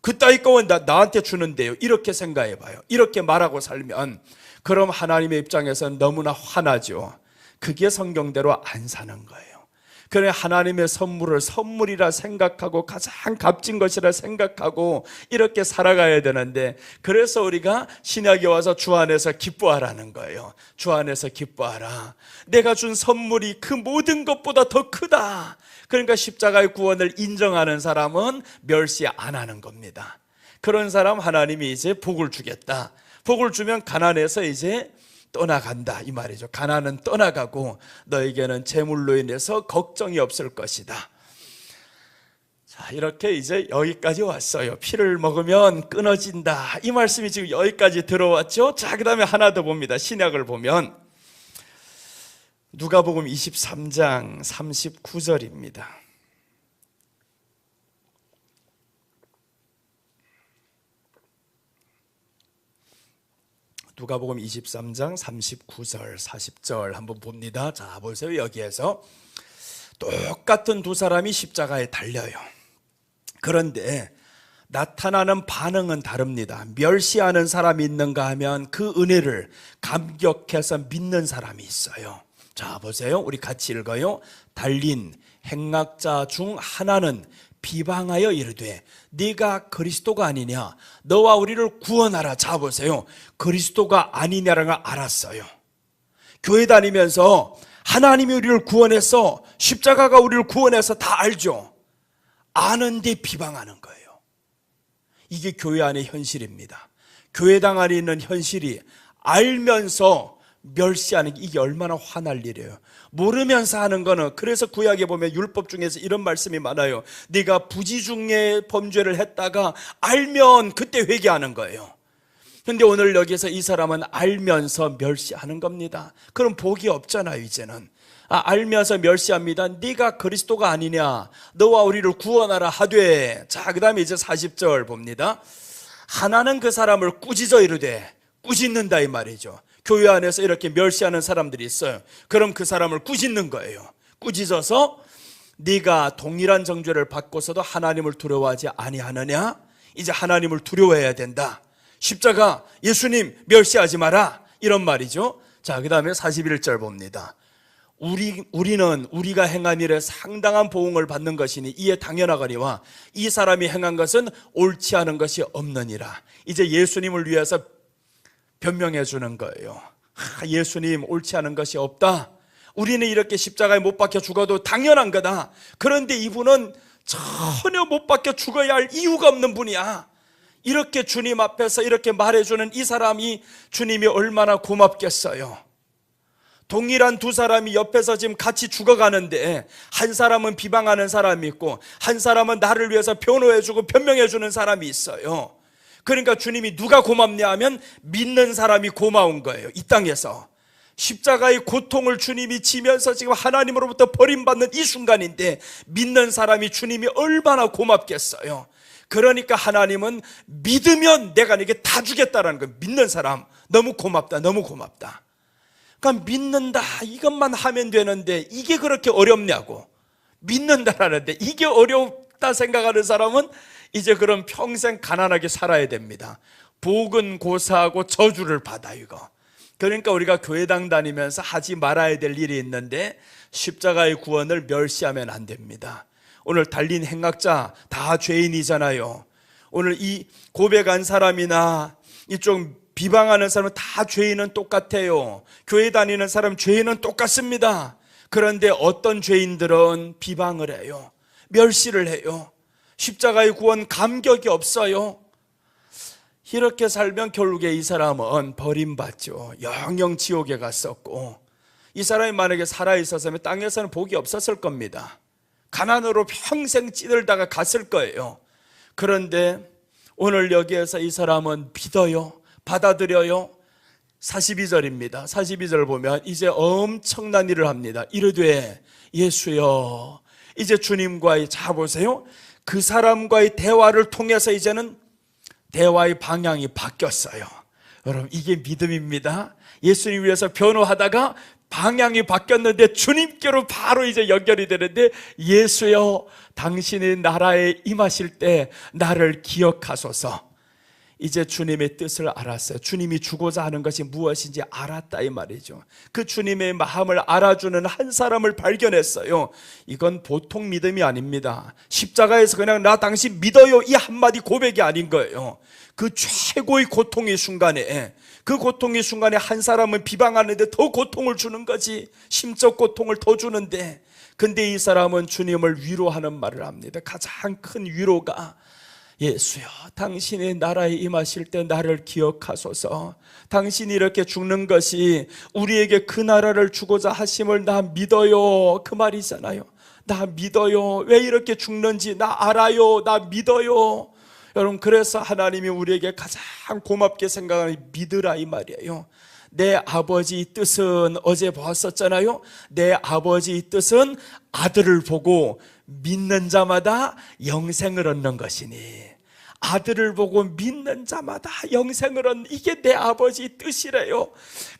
그따위 거는 나한테 주는데요. 이렇게 생각해 봐요. 이렇게 말하고 살면 그럼 하나님의 입장에서는 너무나 화나죠. 그게 성경대로 안 사는 거예요. 그래 하나님의 선물을 선물이라 생각하고 가장 값진 것이라 생각하고 이렇게 살아가야 되는데 그래서 우리가 신약에 와서 주 안에서 기뻐하라는 거예요. 주 안에서 기뻐하라. 내가 준 선물이 그 모든 것보다 더 크다. 그러니까 십자가의 구원을 인정하는 사람은 멸시 안 하는 겁니다. 그런 사람 하나님이 이제 복을 주겠다. 복을 주면 가난해서 이제 떠나간다 이 말이죠. 가난은 떠나가고 너에게는 재물로 인해서 걱정이 없을 것이다. 자, 이렇게 이제 여기까지 왔어요. 피를 먹으면 끊어진다 이 말씀이 지금 여기까지 들어왔죠. 자, 그 다음에 하나 더 봅니다. 신약을 보면 누가복음 23장 39절입니다. 누가복음 23장 39절 40절 한번 봅니다. 자, 보세요. 여기에서 똑같은 두 사람이 십자가에 달려요. 그런데 나타나는 반응은 다릅니다. 멸시하는 사람이 있는가 하면 그 은혜를 감격해서 믿는 사람이 있어요. 자, 보세요. 우리 같이 읽어요. 달린 행악자 중 하나는 비방하여 이르되 네가 그리스도가 아니냐, 너와 우리를 구원하라. 자, 보세요. 그리스도가 아니냐라는 걸 알았어요. 교회 다니면서 하나님이 우리를 구원해서, 십자가가 우리를 구원해서 다 알죠. 아는데 비방하는 거예요. 이게 교회 안의 현실입니다. 교회당 안에 있는 현실이 알면서 멸시하는 게, 이게 얼마나 화날 일이에요. 모르면서 하는 거는, 그래서 구약에 보면 율법 중에서 이런 말씀이 많아요. 네가 부지중에 범죄를 했다가 알면 그때 회개하는 거예요. 근데 오늘 여기서 이 사람은 알면서 멸시하는 겁니다. 그럼 복이 없잖아요. 이제는 알면서 멸시합니다. 네가 그리스도가 아니냐, 너와 우리를 구원하라 하되. 자, 그 다음에 이제 40절 봅니다. 하나는 그 사람을 꾸짖어 이르되, 꾸짖는다 이 말이죠. 교회 안에서 이렇게 멸시하는 사람들이 있어요. 그럼 그 사람을 꾸짖는 거예요. 꾸짖어서 네가 동일한 정죄를 받고서도 하나님을 두려워하지 아니하느냐? 이제 하나님을 두려워해야 된다. 십자가 예수님 멸시하지 마라, 이런 말이죠. 자, 그 다음에 41절 봅니다. 우리는 우리가 행한 일에 상당한 보응을 받는 것이니 이에 당연하거니와 이 사람이 행한 것은 옳지 않은 것이 없느니라. 이제 예수님을 위해서 변명해 주는 거예요. 예수님 옳지 않은 것이 없다. 우리는 이렇게 십자가에 못 박혀 죽어도 당연한 거다. 그런데 이분은 전혀 못 박혀 죽어야 할 이유가 없는 분이야. 이렇게 주님 앞에서 이렇게 말해주는 이 사람이 주님이 얼마나 고맙겠어요. 동일한 두 사람이 옆에서 지금 같이 죽어가는데, 한 사람은 비방하는 사람이 있고 한 사람은 나를 위해서 변호해주고 변명해주는 사람이 있어요. 그러니까 주님이 누가 고맙냐 하면 믿는 사람이 고마운 거예요. 이 땅에서 십자가의 고통을 주님이 지면서 지금 하나님으로부터 버림받는 이 순간인데, 믿는 사람이 주님이 얼마나 고맙겠어요. 그러니까 하나님은 믿으면 내가 네게 다 주겠다라는 거예요. 믿는 사람 너무 고맙다, 너무 고맙다. 그러니까 믿는다 이것만 하면 되는데 이게 그렇게 어렵냐고. 믿는다라는데 이게 어렵다 생각하는 사람은 이제 그럼 평생 가난하게 살아야 됩니다. 복은 고사하고 저주를 받아. 이거 그러니까 우리가 교회당 다니면서 하지 말아야 될 일이 있는데, 십자가의 구원을 멸시하면 안 됩니다. 오늘 달린 행악자 다 죄인이잖아요. 오늘 이 고백한 사람이나 이쪽 비방하는 사람은 다 죄인은 똑같아요. 교회 다니는 사람 죄인은 똑같습니다. 그런데 어떤 죄인들은 비방을 해요. 멸시를 해요. 십자가의 구원 감격이 없어요. 이렇게 살면 결국에 이 사람은 버림받죠. 영영 지옥에 갔었고, 이 사람이 만약에 살아있었으면 땅에서는 복이 없었을 겁니다. 가난으로 평생 찌들다가 갔을 거예요. 그런데 오늘 여기에서 이 사람은 믿어요. 받아들여요. 42절입니다. 42절 보면 이제 엄청난 일을 합니다. 이르되 예수여. 이제 주님과의, 자 보세요, 그 사람과의 대화를 통해서 이제는 대화의 방향이 바뀌었어요. 여러분, 이게 믿음입니다. 예수님 위해서 변호하다가 방향이 바뀌었는데 주님께로 바로 이제 연결이 되는데, 예수여 당신의 나라에 임하실 때 나를 기억하소서. 이제 주님의 뜻을 알았어요. 주님이 주고자 하는 것이 무엇인지 알았다 이 말이죠. 그 주님의 마음을 알아주는 한 사람을 발견했어요. 이건 보통 믿음이 아닙니다. 십자가에서 그냥 나 당신 믿어요 이 한마디 고백이 아닌 거예요. 그 최고의 고통의 순간에, 그 고통의 순간에 한 사람은 비방하는데 더 고통을 주는 거지. 심적 고통을 더 주는데, 근데 이 사람은 주님을 위로하는 말을 합니다. 가장 큰 위로가 예수여 당신의 나라에 임하실 때 나를 기억하소서. 당신이 이렇게 죽는 것이 우리에게 그 나라를 주고자 하심을 나 믿어요, 그 말이잖아요. 나 믿어요. 왜 이렇게 죽는지 나 알아요. 나 믿어요. 여러분, 그래서 하나님이 우리에게 가장 고맙게 생각하는 믿으라 이 말이에요. 내 아버지 뜻은, 어제 보았었잖아요. 내 아버지 뜻은 아들을 보고 믿는 자마다 영생을 얻는 것이니, 아들을 보고 믿는 자마다 영생을 얻는, 이게 내 아버지 뜻이래요.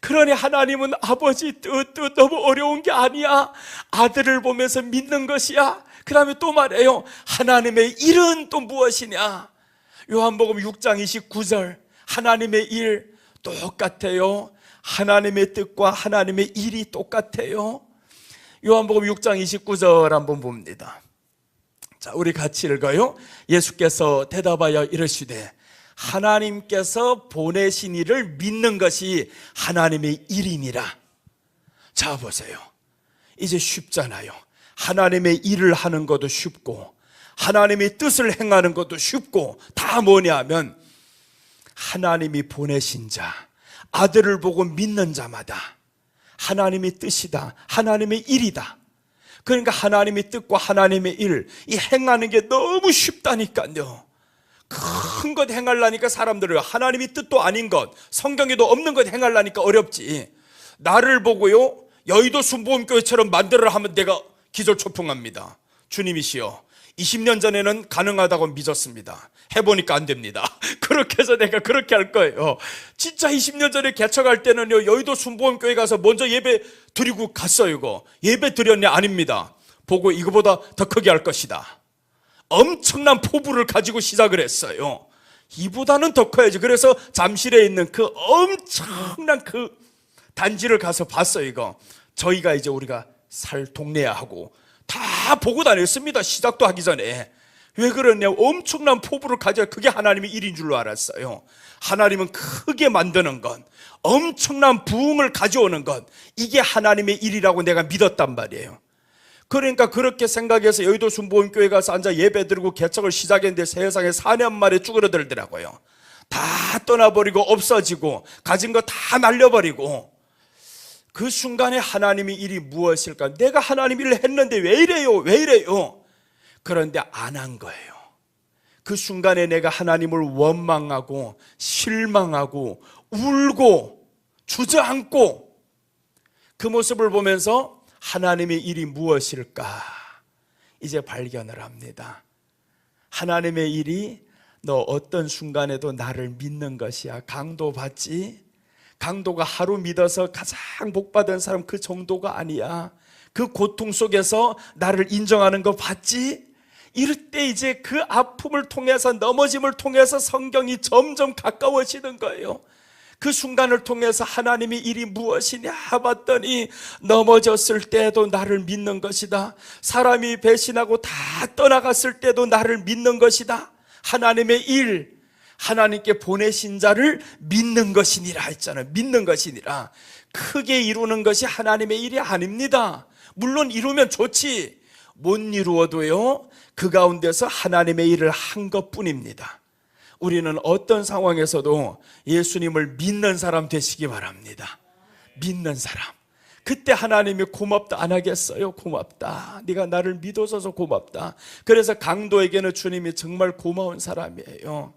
그러니 하나님은 아버지 뜻 너무 어려운 게 아니야. 아들을 보면서 믿는 것이야. 그 다음에 또 말해요. 하나님의 일은 또 무엇이냐. 요한복음 6장 29절 하나님의 일 똑같아요. 하나님의 뜻과 하나님의 일이 똑같아요. 요한복음 6장 29절 한번 봅니다. 자, 우리 같이 읽어요. 예수께서 대답하여 이르시되 하나님께서 보내신 이를 믿는 것이 하나님의 일이니라. 자, 보세요. 이제 쉽잖아요. 하나님의 일을 하는 것도 쉽고 하나님의 뜻을 행하는 것도 쉽고, 다 뭐냐 하면 하나님이 보내신 자, 아들을 보고 믿는 자마다 하나님의 뜻이다, 하나님의 일이다. 그러니까 하나님의 뜻과 하나님의 일, 이 행하는 게 너무 쉽다니까요. 큰 것 행하려니까 사람들은 하나님의 뜻도 아닌 것, 성경에도 없는 것 행하려니까 어렵지. 나를 보고요, 여의도 순복음교회처럼 만들어라 하면 내가 기절초풍합니다. 주님이시여, 20년 전에는 가능하다고 믿었습니다. 해보니까 안 됩니다. 그렇게 해서 내가 그렇게 할 거예요. 진짜 20년 전에 개척할 때는요, 여의도 순복음교회 가서 먼저 예배 드리고 갔어요. 이거 예배 드렸냐? 아닙니다. 보고 이거보다 더 크게 할 것이다. 엄청난 포부를 가지고 시작을 했어요. 이보다는 더 커야지. 그래서 잠실에 있는 그 엄청난 그 단지를 가서 봤어요. 이거 저희가 이제 우리가 살 동네야 하고 다 보고 다녔습니다. 시작도 하기 전에. 왜 그러냐? 엄청난 포부를 가져야 그게 하나님의 일인 줄로 알았어요. 하나님은 크게 만드는 것, 엄청난 부흥을 가져오는 것, 이게 하나님의 일이라고 내가 믿었단 말이에요. 그러니까 그렇게 생각해서 여의도 순복음교회 가서 앉아 예배 드리고 개척을 시작했는데 세상에 4년 만에 쭈그러들더라고요. 다 떠나버리고 없어지고 가진 거 다 날려버리고. 그 순간에 하나님의 일이 무엇일까? 내가 하나님 일을 했는데 왜 이래요? 왜 이래요? 그런데 안 한 거예요. 그 순간에 내가 하나님을 원망하고 실망하고 울고 주저앉고, 그 모습을 보면서 하나님의 일이 무엇일까? 이제 발견을 합니다. 하나님의 일이 너 어떤 순간에도 나를 믿는 것이야. 강도 받지? 강도가 하루 믿어서 가장 복받은 사람 그 정도가 아니야. 그 고통 속에서 나를 인정하는 거 봤지? 이럴 때 이제 그 아픔을 통해서, 넘어짐을 통해서 성경이 점점 가까워지는 거예요. 그 순간을 통해서 하나님의 일이 무엇이냐 봤더니 넘어졌을 때도 나를 믿는 것이다. 사람이 배신하고 다 떠나갔을 때도 나를 믿는 것이다. 하나님의 일, 하나님께 보내신 자를 믿는 것이니라 했잖아요. 믿는 것이니라. 크게 이루는 것이 하나님의 일이 아닙니다. 물론 이루면 좋지. 못 이루어도요, 그 가운데서 하나님의 일을 한 것뿐입니다. 우리는 어떤 상황에서도 예수님을 믿는 사람 되시기 바랍니다. 믿는 사람. 그때 하나님이 고맙다 안 하겠어요? 고맙다. 네가 나를 믿어줘서 고맙다. 그래서 강도에게는 주님이 정말 고마운 사람이에요.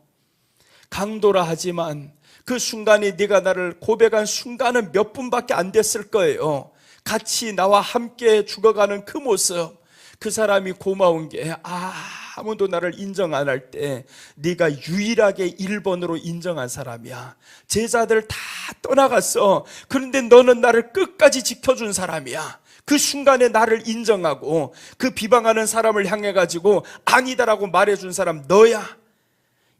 강도라 하지만 그 순간이, 네가 나를 고백한 순간은 몇 분밖에 안 됐을 거예요. 같이 나와 함께 죽어가는 그 모습, 그 사람이 고마운 게, 아무도 나를 인정 안 할 때 네가 유일하게 1번으로 인정한 사람이야. 제자들 다 떠나갔어. 그런데 너는 나를 끝까지 지켜준 사람이야. 그 순간에 나를 인정하고 그 비방하는 사람을 향해 가지고 아니다라고 말해준 사람 너야.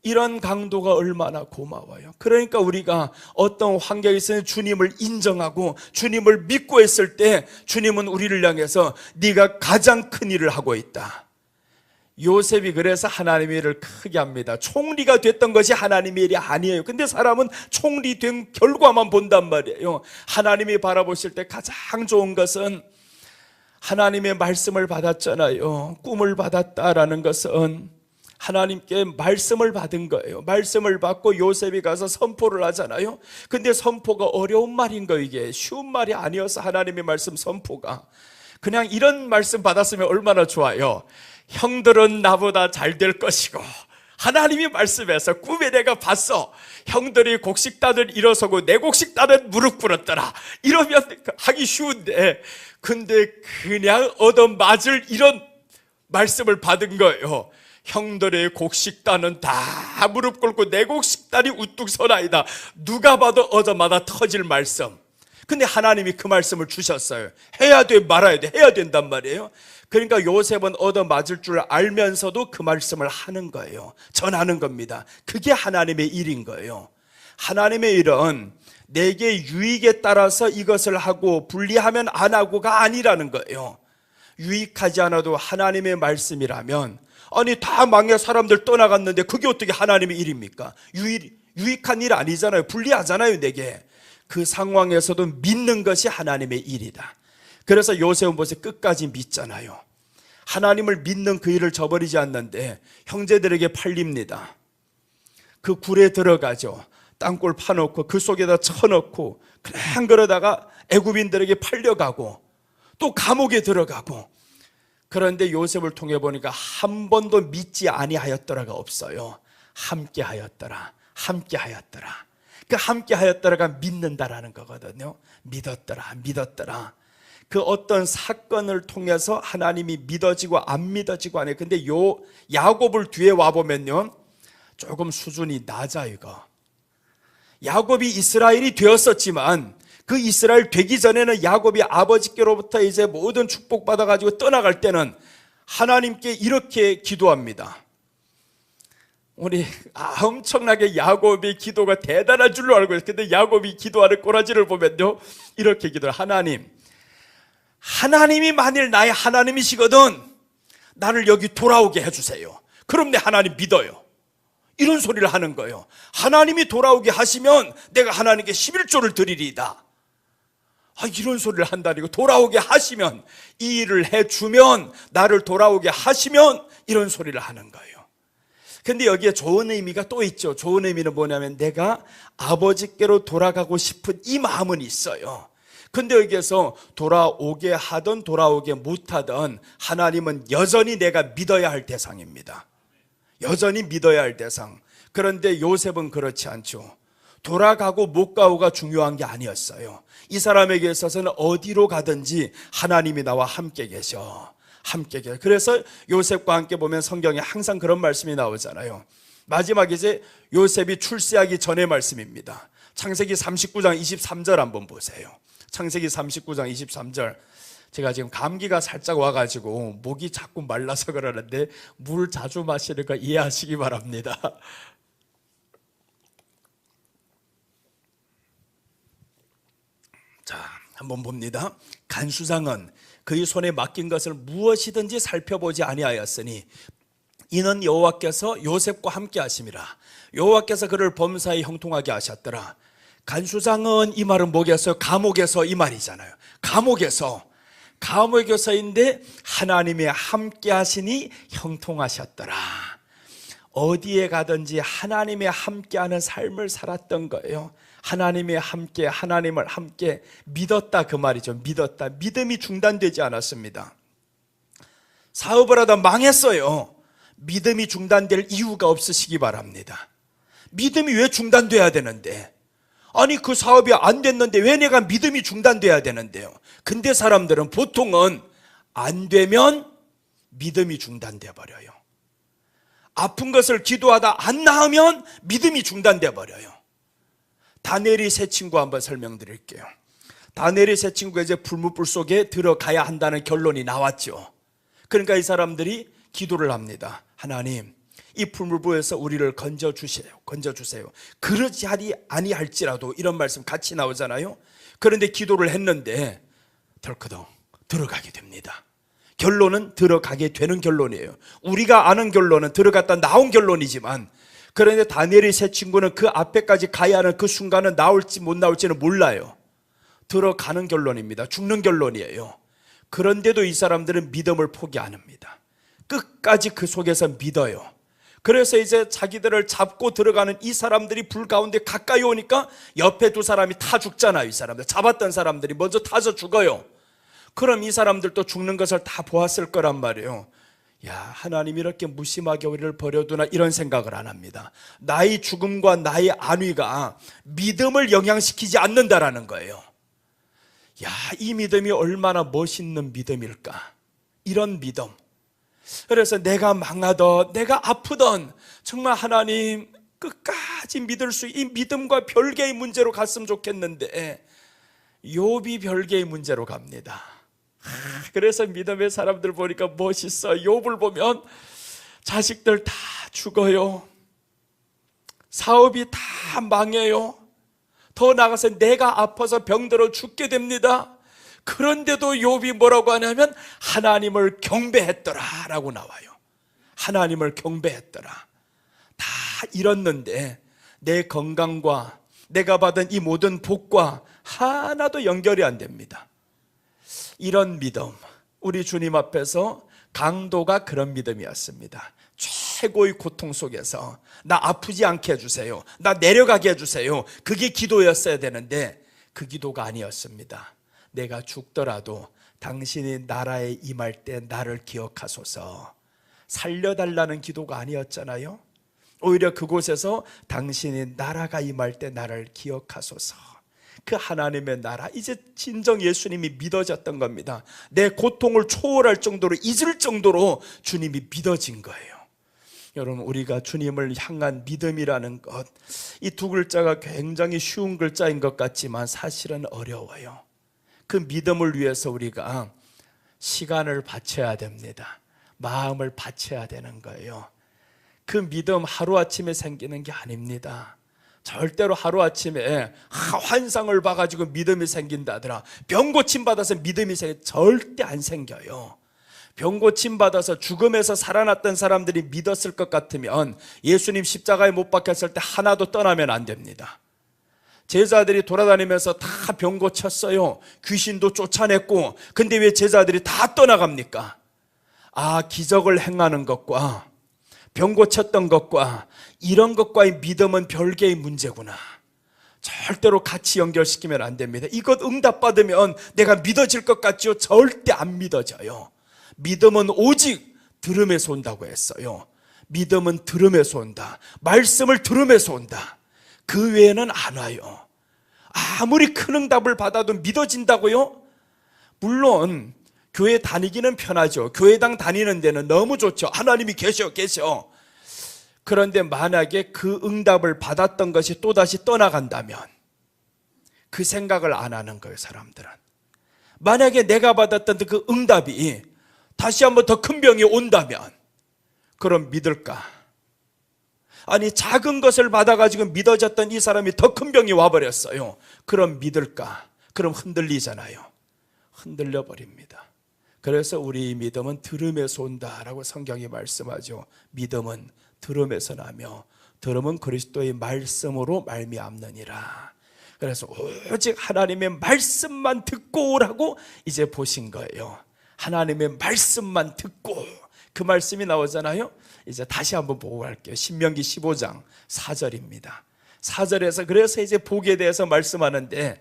이런 강도가 얼마나 고마워요. 그러니까 우리가 어떤 환경에서 주님을 인정하고 주님을 믿고 했을 때 주님은 우리를 향해서 네가 가장 큰 일을 하고 있다. 요셉이 그래서 하나님의 일을 크게 합니다. 총리가 됐던 것이 하나님의 일이 아니에요. 근데 사람은 총리 된 결과만 본단 말이에요. 하나님이 바라보실 때 가장 좋은 것은 하나님의 말씀을 받았잖아요. 꿈을 받았다라는 것은 하나님께 말씀을 받은 거예요. 말씀을 받고 요셉이 가서 선포를 하잖아요. 근데 선포가 어려운 말인 거예요. 이게 쉬운 말이 아니어서 하나님의 말씀 선포가. 그냥 이런 말씀 받았으면 얼마나 좋아요. 형들은 나보다 잘 될 것이고, 하나님이 말씀해서 꿈에 내가 봤어. 형들이 곡식단을 일어서고 내 곡식단은 무릎 꿇었더라. 이러면 하기 쉬운데, 근데 그냥 얻어맞을 이런 말씀을 받은 거예요. 형들의 곡식단은 다 무릎 꿇고 내 곡식단이 우뚝 서나이다. 누가 봐도 얻어마다 터질 말씀. 근데 하나님이 그 말씀을 주셨어요. 해야 돼, 말아야 돼, 해야 된단 말이에요. 그러니까 요셉은 얻어맞을 줄 알면서도 그 말씀을 하는 거예요. 전하는 겁니다. 그게 하나님의 일인 거예요. 하나님의 일은 내게 유익에 따라서 이것을 하고 분리하면 안 하고가 아니라는 거예요. 유익하지 않아도 하나님의 말씀이라면, 아니 다 망해 사람들 떠나갔는데 그게 어떻게 하나님의 일입니까? 유익한 일 아니잖아요. 불리하잖아요 내게. 그 상황에서도 믿는 것이 하나님의 일이다. 그래서 요셉은 벌써 끝까지 믿잖아요. 하나님을 믿는 그 일을 저버리지 않는데 형제들에게 팔립니다. 그 굴에 들어가죠. 땅굴 파놓고 그 속에다 쳐넣고 그냥 그러다가 애굽인들에게 팔려가고 또 감옥에 들어가고. 그런데 요셉을 통해 보니까 한 번도 믿지 아니하였더라가 없어요. 함께하였더라, 함께하였더라. 그 함께하였더라가 믿는다라는 거거든요. 믿었더라, 믿었더라. 그 어떤 사건을 통해서 하나님이 믿어지고 안 믿어지고 하네. 근데 요 야곱을 뒤에 와보면요, 조금 수준이 낮아. 이거 야곱이 이스라엘이 되었었지만 그 이스라엘 되기 전에는 야곱이 아버지께로부터 이제 모든 축복받아 가지고 떠나갈 때는 하나님께 이렇게 기도합니다. 우리 엄청나게 야곱의 기도가 대단한 줄로 알고 있어요. 근데 야곱이 기도하는 꼬라지를 보면요, 이렇게 기도해요. 하나님이 만일 나의 하나님이시거든 나를 여기 돌아오게 해주세요. 그럼 내 하나님 믿어요. 이런 소리를 하는 거예요. 하나님이 돌아오게 하시면 내가 하나님께 11조를 드리리이다. 이런 소리를 한다니까. 돌아오게 하시면, 이 일을 해주면, 나를 돌아오게 하시면, 이런 소리를 하는 거예요. 근데 여기에 좋은 의미가 또 있죠. 좋은 의미는 뭐냐면 내가 아버지께로 돌아가고 싶은 이 마음은 있어요. 근데 여기에서 돌아오게 하든 돌아오게 못하든 하나님은 여전히 내가 믿어야 할 대상입니다. 여전히 믿어야 할 대상. 그런데 요셉은 그렇지 않죠. 돌아가고 못 가고가 중요한 게 아니었어요. 이 사람에게 있어서는 어디로 가든지 하나님이 나와 함께 계셔. 함께 계셔. 그래서 요셉과 함께 보면 성경에 항상 그런 말씀이 나오잖아요. 마지막에 이제 요셉이 출세하기 전의 말씀입니다. 창세기 39장 23절 한번 보세요. 창세기 39장 23절. 제가 지금 감기가 살짝 와가지고 목이 자꾸 말라서 그러는데 물 자주 마시는 거 이해하시기 바랍니다. 자, 한번 봅니다. 간수장은 그의 손에 맡긴 것을 무엇이든지 살펴보지 아니하였으니 이는 여호와께서 요셉과 함께 하심이라. 여호와께서 그를 범사에 형통하게 하셨더라. 간수장은, 이 말은 뭐겠어요? 감옥에서, 이 말이잖아요. 감옥에서인데 하나님이 함께 하시니 형통하셨더라. 어디에 가든지 하나님의 함께하는 삶을 살았던 거예요. 하나님의 함께, 하나님을 함께 믿었다, 그 말이죠. 믿었다. 믿음이 중단되지 않았습니다. 사업을 하다 망했어요. 믿음이 중단될 이유가 없으시기 바랍니다. 믿음이 왜 중단돼야 되는데? 아니 그 사업이 안 됐는데 왜 내가 믿음이 중단돼야 되는데요? 근데 사람들은 보통은 안 되면 믿음이 중단돼 버려요. 아픈 것을 기도하다 안 나으면 믿음이 중단돼 버려요. 다니엘이 세 친구 한번 설명드릴게요. 다니엘이 세 친구가 이제 불무불 속에 들어가야 한다는 결론이 나왔죠. 그러니까 이 사람들이 기도를 합니다. 하나님, 이 풀무불에서 우리를 건져주세요. 그러지 아니할지라도, 이런 말씀 같이 나오잖아요. 그런데 기도를 했는데 덜커덩 들어가게 됩니다. 결론은 들어가게 되는 결론이에요. 우리가 아는 결론은 들어갔다 나온 결론이지만, 그런데 다니엘의 세 친구는 그 앞에까지 가야 하는 그 순간은 나올지 못 나올지는 몰라요. 들어가는 결론입니다. 죽는 결론이에요. 그런데도 이 사람들은 믿음을 포기 안 합니다. 끝까지 그 속에서 믿어요. 그래서 이제 자기들을 잡고 들어가는 이 사람들이 불 가운데 가까이 오니까 옆에 두 사람이 타 죽잖아요. 이 사람들 잡았던 사람들이 먼저 타서 죽어요. 그럼 이 사람들도 죽는 것을 다 보았을 거란 말이에요. 야, 하나님 이렇게 무심하게 우리를 버려두나, 이런 생각을 안 합니다. 나의 죽음과 나의 안위가 믿음을 영향시키지 않는다라는 거예요. 야, 이 믿음이 얼마나 멋있는 믿음일까, 이런 믿음. 그래서 내가 망하던, 내가 아프던, 정말 하나님 끝까지 믿을 수, 이 믿음과 별개의 문제로 갔으면 좋겠는데 욥이 별개의 문제로 갑니다. 그래서 믿음의 사람들 보니까 멋있어. 욥을 보면 자식들 다 죽어요. 사업이 다 망해요. 더 나아가서 내가 아파서 병들어 죽게 됩니다. 그런데도 욥이 뭐라고 하냐면 하나님을 경배했더라 라고 나와요. 하나님을 경배했더라. 다 잃었는데 내 건강과 내가 받은 이 모든 복과 하나도 연결이 안 됩니다. 이런 믿음, 우리 주님 앞에서 강도가 그런 믿음이었습니다. 최고의 고통 속에서 나 아프지 않게 해주세요, 나 내려가게 해주세요, 그게 기도였어야 되는데 그 기도가 아니었습니다. 내가 죽더라도 당신이 나라에 임할 때 나를 기억하소서, 살려달라는 기도가 아니었잖아요. 오히려 그곳에서 당신이 나라가 임할 때 나를 기억하소서, 그 하나님의 나라, 이제 진정 예수님이 믿어졌던 겁니다. 내 고통을 초월할 정도로, 잊을 정도로 주님이 믿어진 거예요. 여러분, 우리가 주님을 향한 믿음이라는 것, 이 두 글자가 굉장히 쉬운 글자인 것 같지만 사실은 어려워요. 그 믿음을 위해서 우리가 시간을 바쳐야 됩니다. 마음을 바쳐야 되는 거예요. 그 믿음 하루아침에 생기는 게 아닙니다. 절대로 하루아침에 환상을 봐가지고 믿음이 생긴다더라, 병 고침 받아서 믿음이 절대 안 생겨요. 병 고침 받아서 죽음에서 살아났던 사람들이 믿었을 것 같으면 예수님 십자가에 못 박혔을 때 하나도 떠나면 안 됩니다. 제자들이 돌아다니면서 다 병 고쳤어요. 귀신도 쫓아냈고, 근데 왜 제자들이 다 떠나갑니까? 아, 기적을 행하는 것과 병 고쳤던 것과 이런 것과의 믿음은 별개의 문제구나. 절대로 같이 연결시키면 안 됩니다. 이것 응답받으면 내가 믿어질 것 같지요? 절대 안 믿어져요. 믿음은 오직 들음에서 온다고 했어요. 믿음은 들음에서 온다. 말씀을 들음에서 온다. 그 외에는 안 와요. 아무리 큰 응답을 받아도 믿어진다고요? 물론 교회 다니기는 편하죠. 교회당 다니는 데는 너무 좋죠. 하나님이 계셔. 그런데 만약에 그 응답을 받았던 것이 또다시 떠나간다면 그 생각을 안 하는 거예요, 사람들은. 만약에 내가 받았던 그 응답이 다시 한번 더 큰 병이 온다면 그럼 믿을까? 아니, 작은 것을 받아가지고 믿어졌던 이 사람이 더 큰 병이 와버렸어요. 그럼 믿을까? 그럼 흔들리잖아요. 흔들려 버립니다. 그래서 우리 믿음은 들음에서 온다라고 성경이 말씀하죠. 믿음은 들음에서 나며 들음은 그리스도의 말씀으로 말미암느니라. 그래서 오직 하나님의 말씀만 듣고 오라고 이제 보신 거예요. 하나님의 말씀만 듣고, 그 말씀이 나오잖아요. 이제 다시 한번 보고 갈게요. 신명기 15장 4절입니다. 4절에서 그래서 이제 복에 대해서 말씀하는데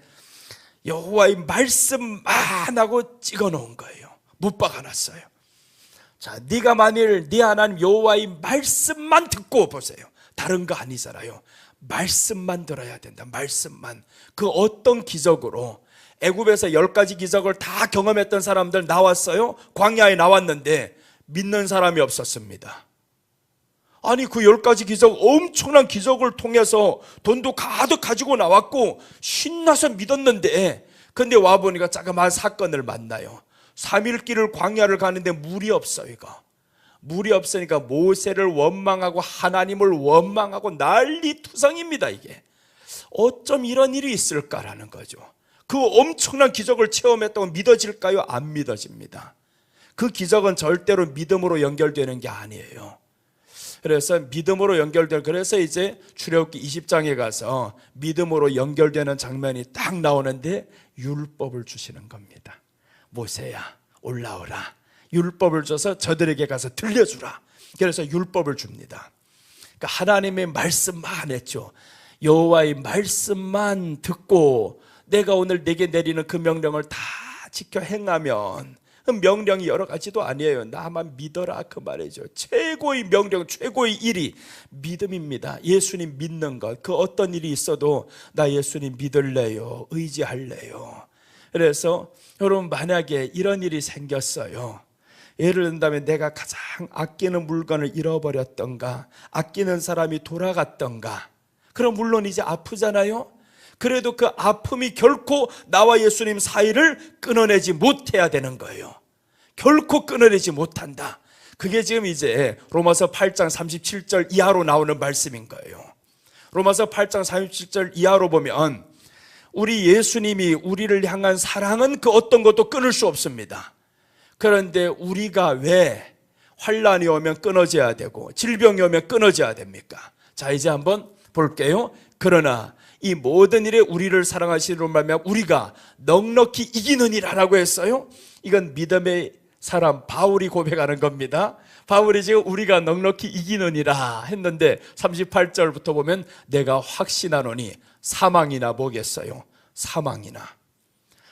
여호와의 말씀만 하고 찍어 놓은 거예요. 못 박아놨어요. 자, 네가 만일 네 하나님 여호와의 말씀만 듣고 보세요. 다른 거 아니잖아요. 말씀만 들어야 된다. 말씀만. 그 어떤 기적으로, 애굽에서 10가지 기적을 다 경험했던 사람들 나왔어요. 광야에 나왔는데 믿는 사람이 없었습니다. 아니, 그 10가지 기적, 엄청난 기적을 통해서 돈도 가득 가지고 나왔고 신나서 믿었는데, 근데 와보니까 자그마한 사건을 만나요. 3일 길을 광야를 가는데 물이 없어요. 이거 물이 없으니까 모세를 원망하고 하나님을 원망하고 난리투성입니다. 이게 어쩜 이런 일이 있을까라는 거죠. 그 엄청난 기적을 체험했다고 믿어질까요? 안 믿어집니다. 그 기적은 절대로 믿음으로 연결되는 게 아니에요. 그래서 믿음으로 연결될, 그래서 이제 출애굽기 20장에 가서 믿음으로 연결되는 장면이 딱 나오는데 율법을 주시는 겁니다. 모세야, 올라오라. 율법을 줘서 저들에게 가서 들려주라. 그래서 율법을 줍니다. 그러니까 하나님의 말씀만 했죠. 여호와의 말씀만 듣고 내가 오늘 내게 내리는 그 명령을 다 지켜 행하면, 그 명령이 여러 가지도 아니에요. 나만 믿어라, 그 말이죠. 최고의 명령, 최고의 일이 믿음입니다. 예수님 믿는 것. 그 어떤 일이 있어도 나 예수님 믿을래요, 의지할래요. 그래서 여러분, 만약에 이런 일이 생겼어요. 예를 든다면 내가 가장 아끼는 물건을 잃어버렸던가, 아끼는 사람이 돌아갔던가, 그럼 물론 이제 아프잖아요. 그래도 그 아픔이 결코 나와 예수님 사이를 끊어내지 못해야 되는 거예요. 결코 끊어내지 못한다. 그게 지금 이제 로마서 8장 37절 이하로 나오는 말씀인 거예요. 로마서 8장 37절 이하로 보면 우리 예수님이 우리를 향한 사랑은 그 어떤 것도 끊을 수 없습니다. 그런데 우리가 왜 환난이 오면 끊어져야 되고 질병이 오면 끊어져야 됩니까? 자, 이제 한번 볼게요. 그러나 이 모든 일에 우리를 사랑하시는 말미암아 우리가 넉넉히 이기느니라라고 했어요. 이건 믿음의 사람 바울이 고백하는 겁니다. 바울이 지금 우리가 넉넉히 이기느니라 했는데 38절부터 보면 내가 확신하노니 사망이나 뭐겠어요?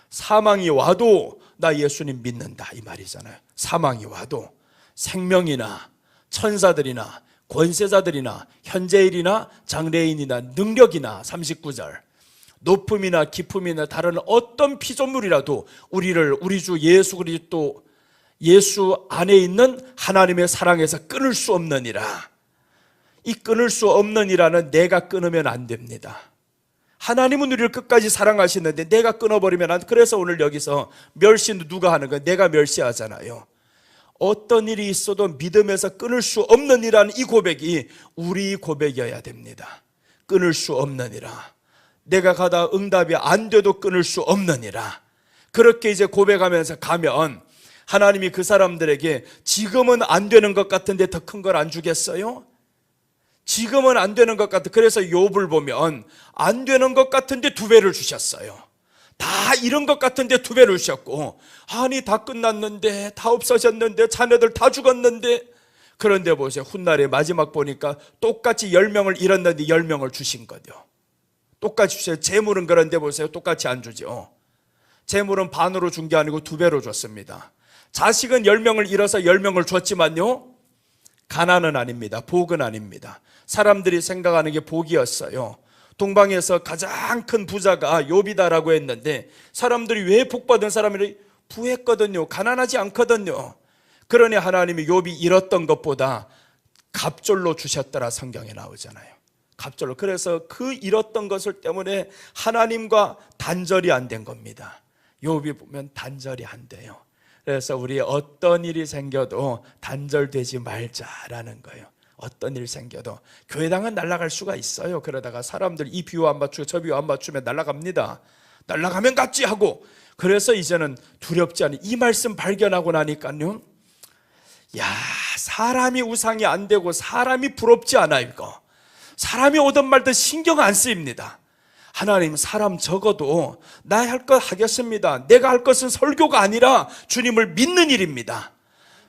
사망이 와도 나 예수님 믿는다 이 말이잖아요. 사망이 와도 생명이나 천사들이나 권세자들이나 현재일이나 장래인이나 능력이나 39절 높음이나 깊음이나 다른 어떤 피조물이라도 우리 주 예수 그리스도 예수 안에 있는 하나님의 사랑에서 끊을 수 없느니라. 이 끊을 수 없느니라는 내가 끊으면 안 됩니다. 하나님은 우리를 끝까지 사랑하시는데 내가 끊어버리면 안 돼. 그래서 오늘 여기서 멸시는 누가 하는 거예요? 내가 멸시하잖아요. 어떤 일이 있어도 믿음에서 끊을 수 없느니라는 이 고백이 우리 고백이어야 됩니다. 끊을 수 없느니라. 내가 가다 응답이 안 돼도 끊을 수 없느니라. 그렇게 이제 고백하면서 가면 하나님이 그 사람들에게 지금은 안 되는 것 같은데 더 큰 걸 안 주겠어요? 지금은 안 되는 것 같아. 그래서 욥을 보면 안 되는 것 같은데 2배를 주셨어요. 다 이런 것 같은데 2배를 주셨고, 아니 다 끝났는데, 다 없어졌는데, 자녀들 다 죽었는데, 그런데 보세요. 훗날에 마지막 보니까 똑같이 10명을 잃었는데 10명을 주신 거죠. 똑같이 주세요. 재물은 그런데 보세요. 똑같이 안 주죠. 재물은 반으로 준 게 아니고 2배로 줬습니다. 자식은 10명을 잃어서 10명을 줬지만요, 가난은 아닙니다. 복은 아닙니다. 사람들이 생각하는 게 복이었어요. 동방에서 가장 큰 부자가 욥이다라고 했는데 사람들이 왜 복받은 사람이 부했거든요. 가난하지 않거든요. 그러니 하나님이 욥이 잃었던 것보다 갑절로 주셨더라 성경에 나오잖아요. 갑절로. 그래서 그 잃었던 것을 때문에 하나님과 단절이 안 된 겁니다. 욥이 보면 단절이 안 돼요. 그래서 우리 어떤 일이 생겨도 단절되지 말자라는 거예요. 어떤 일 생겨도. 교회당은 날아갈 수가 있어요. 그러다가 사람들 이 비유 안 맞추고 저 비유 안 맞추면 날아갑니다. 날아가면 갔지 하고. 그래서 이제는 두렵지 않은 이 말씀 발견하고 나니까요, 야, 사람이 우상이 안 되고 사람이 부럽지 않아. 이거 사람이 오든 말든 신경 안 쓰입니다. 하나님, 사람 적어도 나 할 것 하겠습니다. 내가 할 것은 설교가 아니라 주님을 믿는 일입니다.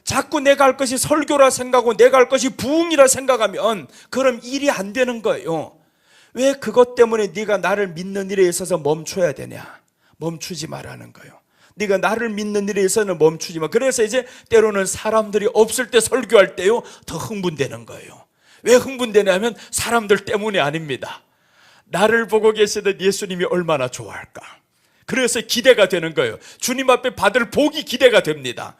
자꾸 내가 할 것이 설교라 생각하고 내가 할 것이 부흥이라 생각하면 그럼 일이 안 되는 거예요. 왜 그것 때문에 네가 나를 믿는 일에 있어서 멈춰야 되냐? 멈추지 말라는 거예요. 네가 나를 믿는 일에 있어서는 멈추지 마. 그래서 이제 때로는 사람들이 없을 때 설교할 때요, 더 흥분되는 거예요. 왜 흥분되냐면 사람들 때문이 아닙니다. 나를 보고 계시던 예수님이 얼마나 좋아할까. 그래서 기대가 되는 거예요. 주님 앞에 받을 복이 기대가 됩니다.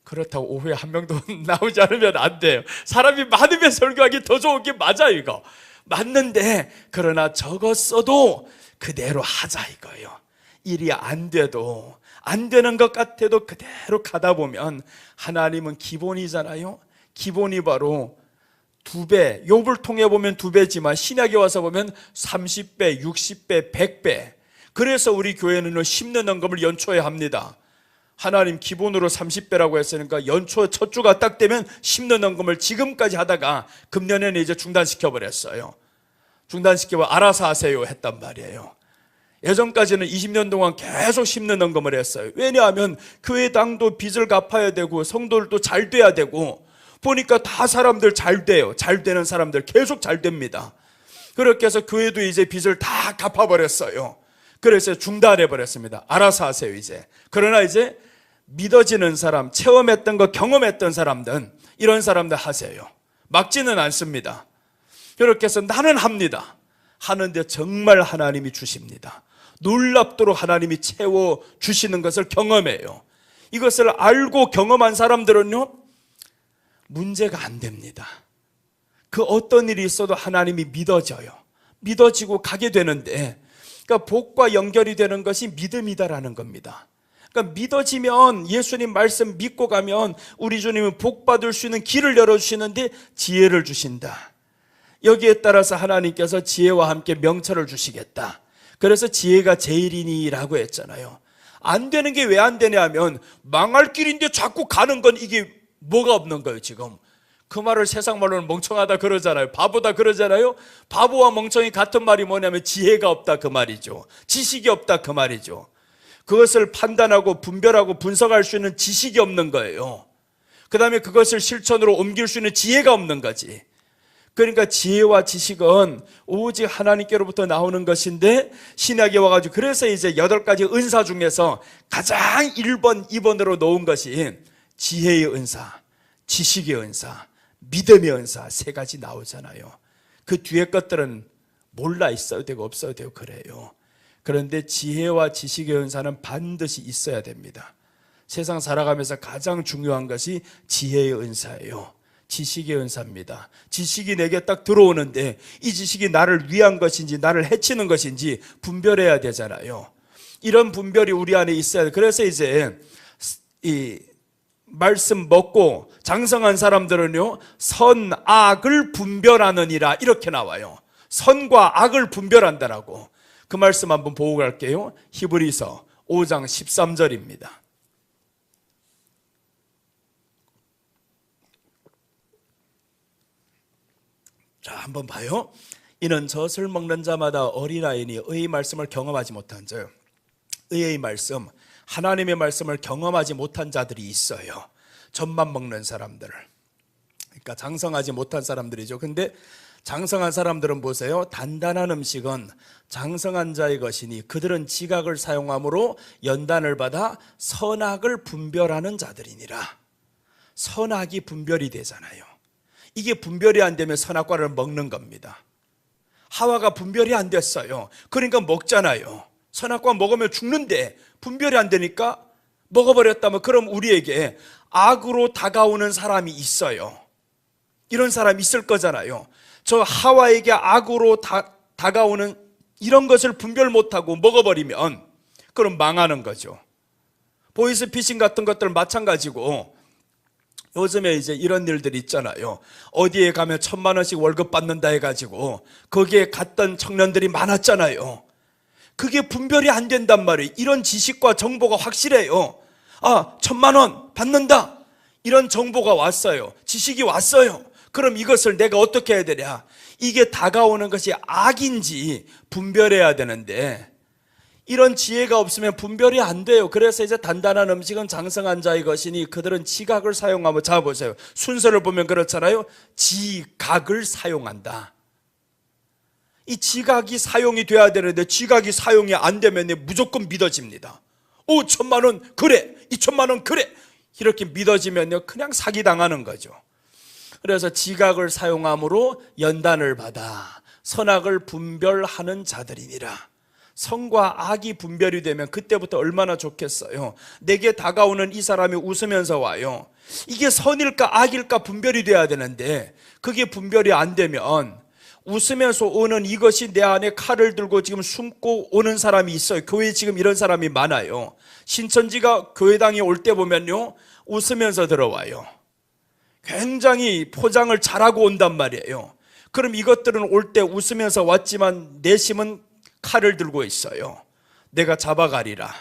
그렇다고 오후에 한 명도 나오지 않으면 안 돼요. 사람이 많으면 설교하기 더 좋은 게 맞아요. 이거 맞는데, 그러나 적었어도 그대로 하자 이거예요. 일이 안 돼도, 안 되는 것 같아도 그대로 가다 보면 하나님은 기본이잖아요. 기본이 바로 2배, 욥을 통해 보면 2배지만 신약에 와서 보면 30배, 60배, 100배. 그래서 우리 교회는 심는 헌금을 연초에 합니다. 하나님 기본으로 30배라고 했으니까 연초 첫 주가 딱 되면 심는 헌금을 지금까지 하다가 금년에는 이제 중단시켜버렸어요. 중단시키고 알아서 하세요 했단 말이에요. 예전까지는 20년 동안 계속 심는 헌금을 했어요. 왜냐하면 교회당도 빚을 갚아야 되고 성도들도 잘 돼야 되고, 보니까 다 사람들 잘 돼요. 잘 되는 사람들 계속 잘 됩니다. 그렇게 해서 교회도 이제 빚을 다 갚아버렸어요. 그래서 중단해버렸습니다. 알아서 하세요 이제. 그러나 이제 믿어지는 사람, 체험했던 거 경험했던 사람들은 이런 사람들 하세요. 막지는 않습니다. 그렇게 해서 나는 합니다. 하는데 정말 하나님이 주십니다. 놀랍도록 하나님이 채워주시는 것을 경험해요. 이것을 알고 경험한 사람들은요, 문제가 안 됩니다. 그 어떤 일이 있어도 하나님이 믿어져요. 믿어지고 가게 되는데, 그러니까 복과 연결이 되는 것이 믿음이다라는 겁니다. 그러니까 믿어지면, 예수님 말씀 믿고 가면 우리 주님은 복 받을 수 있는 길을 열어주시는데 지혜를 주신다. 여기에 따라서 하나님께서 지혜와 함께 명철을 주시겠다. 그래서 지혜가 제일이니라고 했잖아요. 안 되는 게 왜 안 되냐 하면 망할 길인데 자꾸 가는 건 이게 뭐가 없는 거예요 지금. 그 말을 세상 말로는 멍청하다 그러잖아요. 바보다 그러잖아요. 바보와 멍청이 같은 말이 뭐냐면 지혜가 없다 그 말이죠. 지식이 없다 그 말이죠. 그것을 판단하고 분별하고 분석할 수 있는 지식이 없는 거예요. 그 다음에 그것을 실천으로 옮길 수 있는 지혜가 없는 거지. 그러니까 지혜와 지식은 오직 하나님께로부터 나오는 것인데 신약에 와가지고 그래서 이제 8가지 은사 중에서 가장 1번, 2번으로 놓은 것이 지혜의 은사, 지식의 은사, 믿음의 은사 3가지 나오잖아요. 그 뒤에 것들은 몰라 있어도 되고 없어도 되고 그래요. 그런데 지혜와 지식의 은사는 반드시 있어야 됩니다. 세상 살아가면서 가장 중요한 것이 지혜의 은사예요. 지식의 은사입니다. 지식이 내게 딱 들어오는데 이 지식이 나를 위한 것인지 나를 해치는 것인지 분별해야 되잖아요. 이런 분별이 우리 안에 있어야 돼. 그래서 이제 이 말씀 먹고 장성한 사람들은요 선악을 분별하느니라 이렇게 나와요. 선과 악을 분별한다라고. 그 말씀 한번 보고 갈게요. 히브리서 5장 13절입니다. 자, 한번 봐요. 이는 젖을 먹는 자마다 어린아이니 의의 말씀을 경험하지 못한 자. 의의 말씀, 하나님의 말씀을 경험하지 못한 자들이 있어요. 젖만 먹는 사람들. 그러니까 장성하지 못한 사람들이죠. 근데 장성한 사람들은 보세요. 단단한 음식은 장성한 자의 것이니 그들은 지각을 사용함으로 연단을 받아 선악을 분별하는 자들이니라. 선악이 분별이 되잖아요. 이게 분별이 안 되면 선악과를 먹는 겁니다. 하와가 분별이 안 됐어요. 그러니까 먹잖아요. 선악과 먹으면 죽는데 분별이 안 되니까 먹어버렸다면 그럼 우리에게 악으로 다가오는 사람이 있어요. 이런 사람이 있을 거잖아요. 저 하와에게 악으로 다가오는 이런 것을 분별 못하고 먹어버리면 그럼 망하는 거죠. 보이스피싱 같은 것들 마찬가지고 요즘에 이제 이런 일들이 있잖아요. 어디에 가면 1,000만 원씩 월급 받는다 해가지고 거기에 갔던 청년들이 많았잖아요. 그게 분별이 안 된단 말이에요. 이런 지식과 정보가 확실해요. 아, 1,000만 원 받는다. 이런 정보가 왔어요. 지식이 왔어요. 그럼 이것을 내가 어떻게 해야 되냐? 이게 다가오는 것이 악인지 분별해야 되는데 이런 지혜가 없으면 분별이 안 돼요. 그래서 이제 단단한 음식은 장성한 자의 것이니 그들은 지각을 사용하면, 자 보세요. 순서를 보면 그렇잖아요. 지각을 사용한다. 이 지각이 사용이 돼야 되는데 지각이 사용이 안 되면 무조건 믿어집니다. 1,000만 원 그래, 2,000만 원 그래, 이렇게 믿어지면요 그냥 사기당하는 거죠. 그래서 지각을 사용함으로 연단을 받아 선악을 분별하는 자들이니라. 선과 악이 분별이 되면 그때부터 얼마나 좋겠어요. 내게 다가오는 이 사람이 웃으면서 와요. 이게 선일까 악일까 분별이 돼야 되는데 그게 분별이 안 되면 웃으면서 오는 이것이 내 안에 칼을 들고 지금 숨고 오는 사람이 있어요. 교회에 지금 이런 사람이 많아요. 신천지가 교회당에 올 때 보면요 웃으면서 들어와요. 굉장히 포장을 잘하고 온단 말이에요. 그럼 이것들은 올 때 웃으면서 왔지만 내심은 칼을 들고 있어요. 내가 잡아가리라.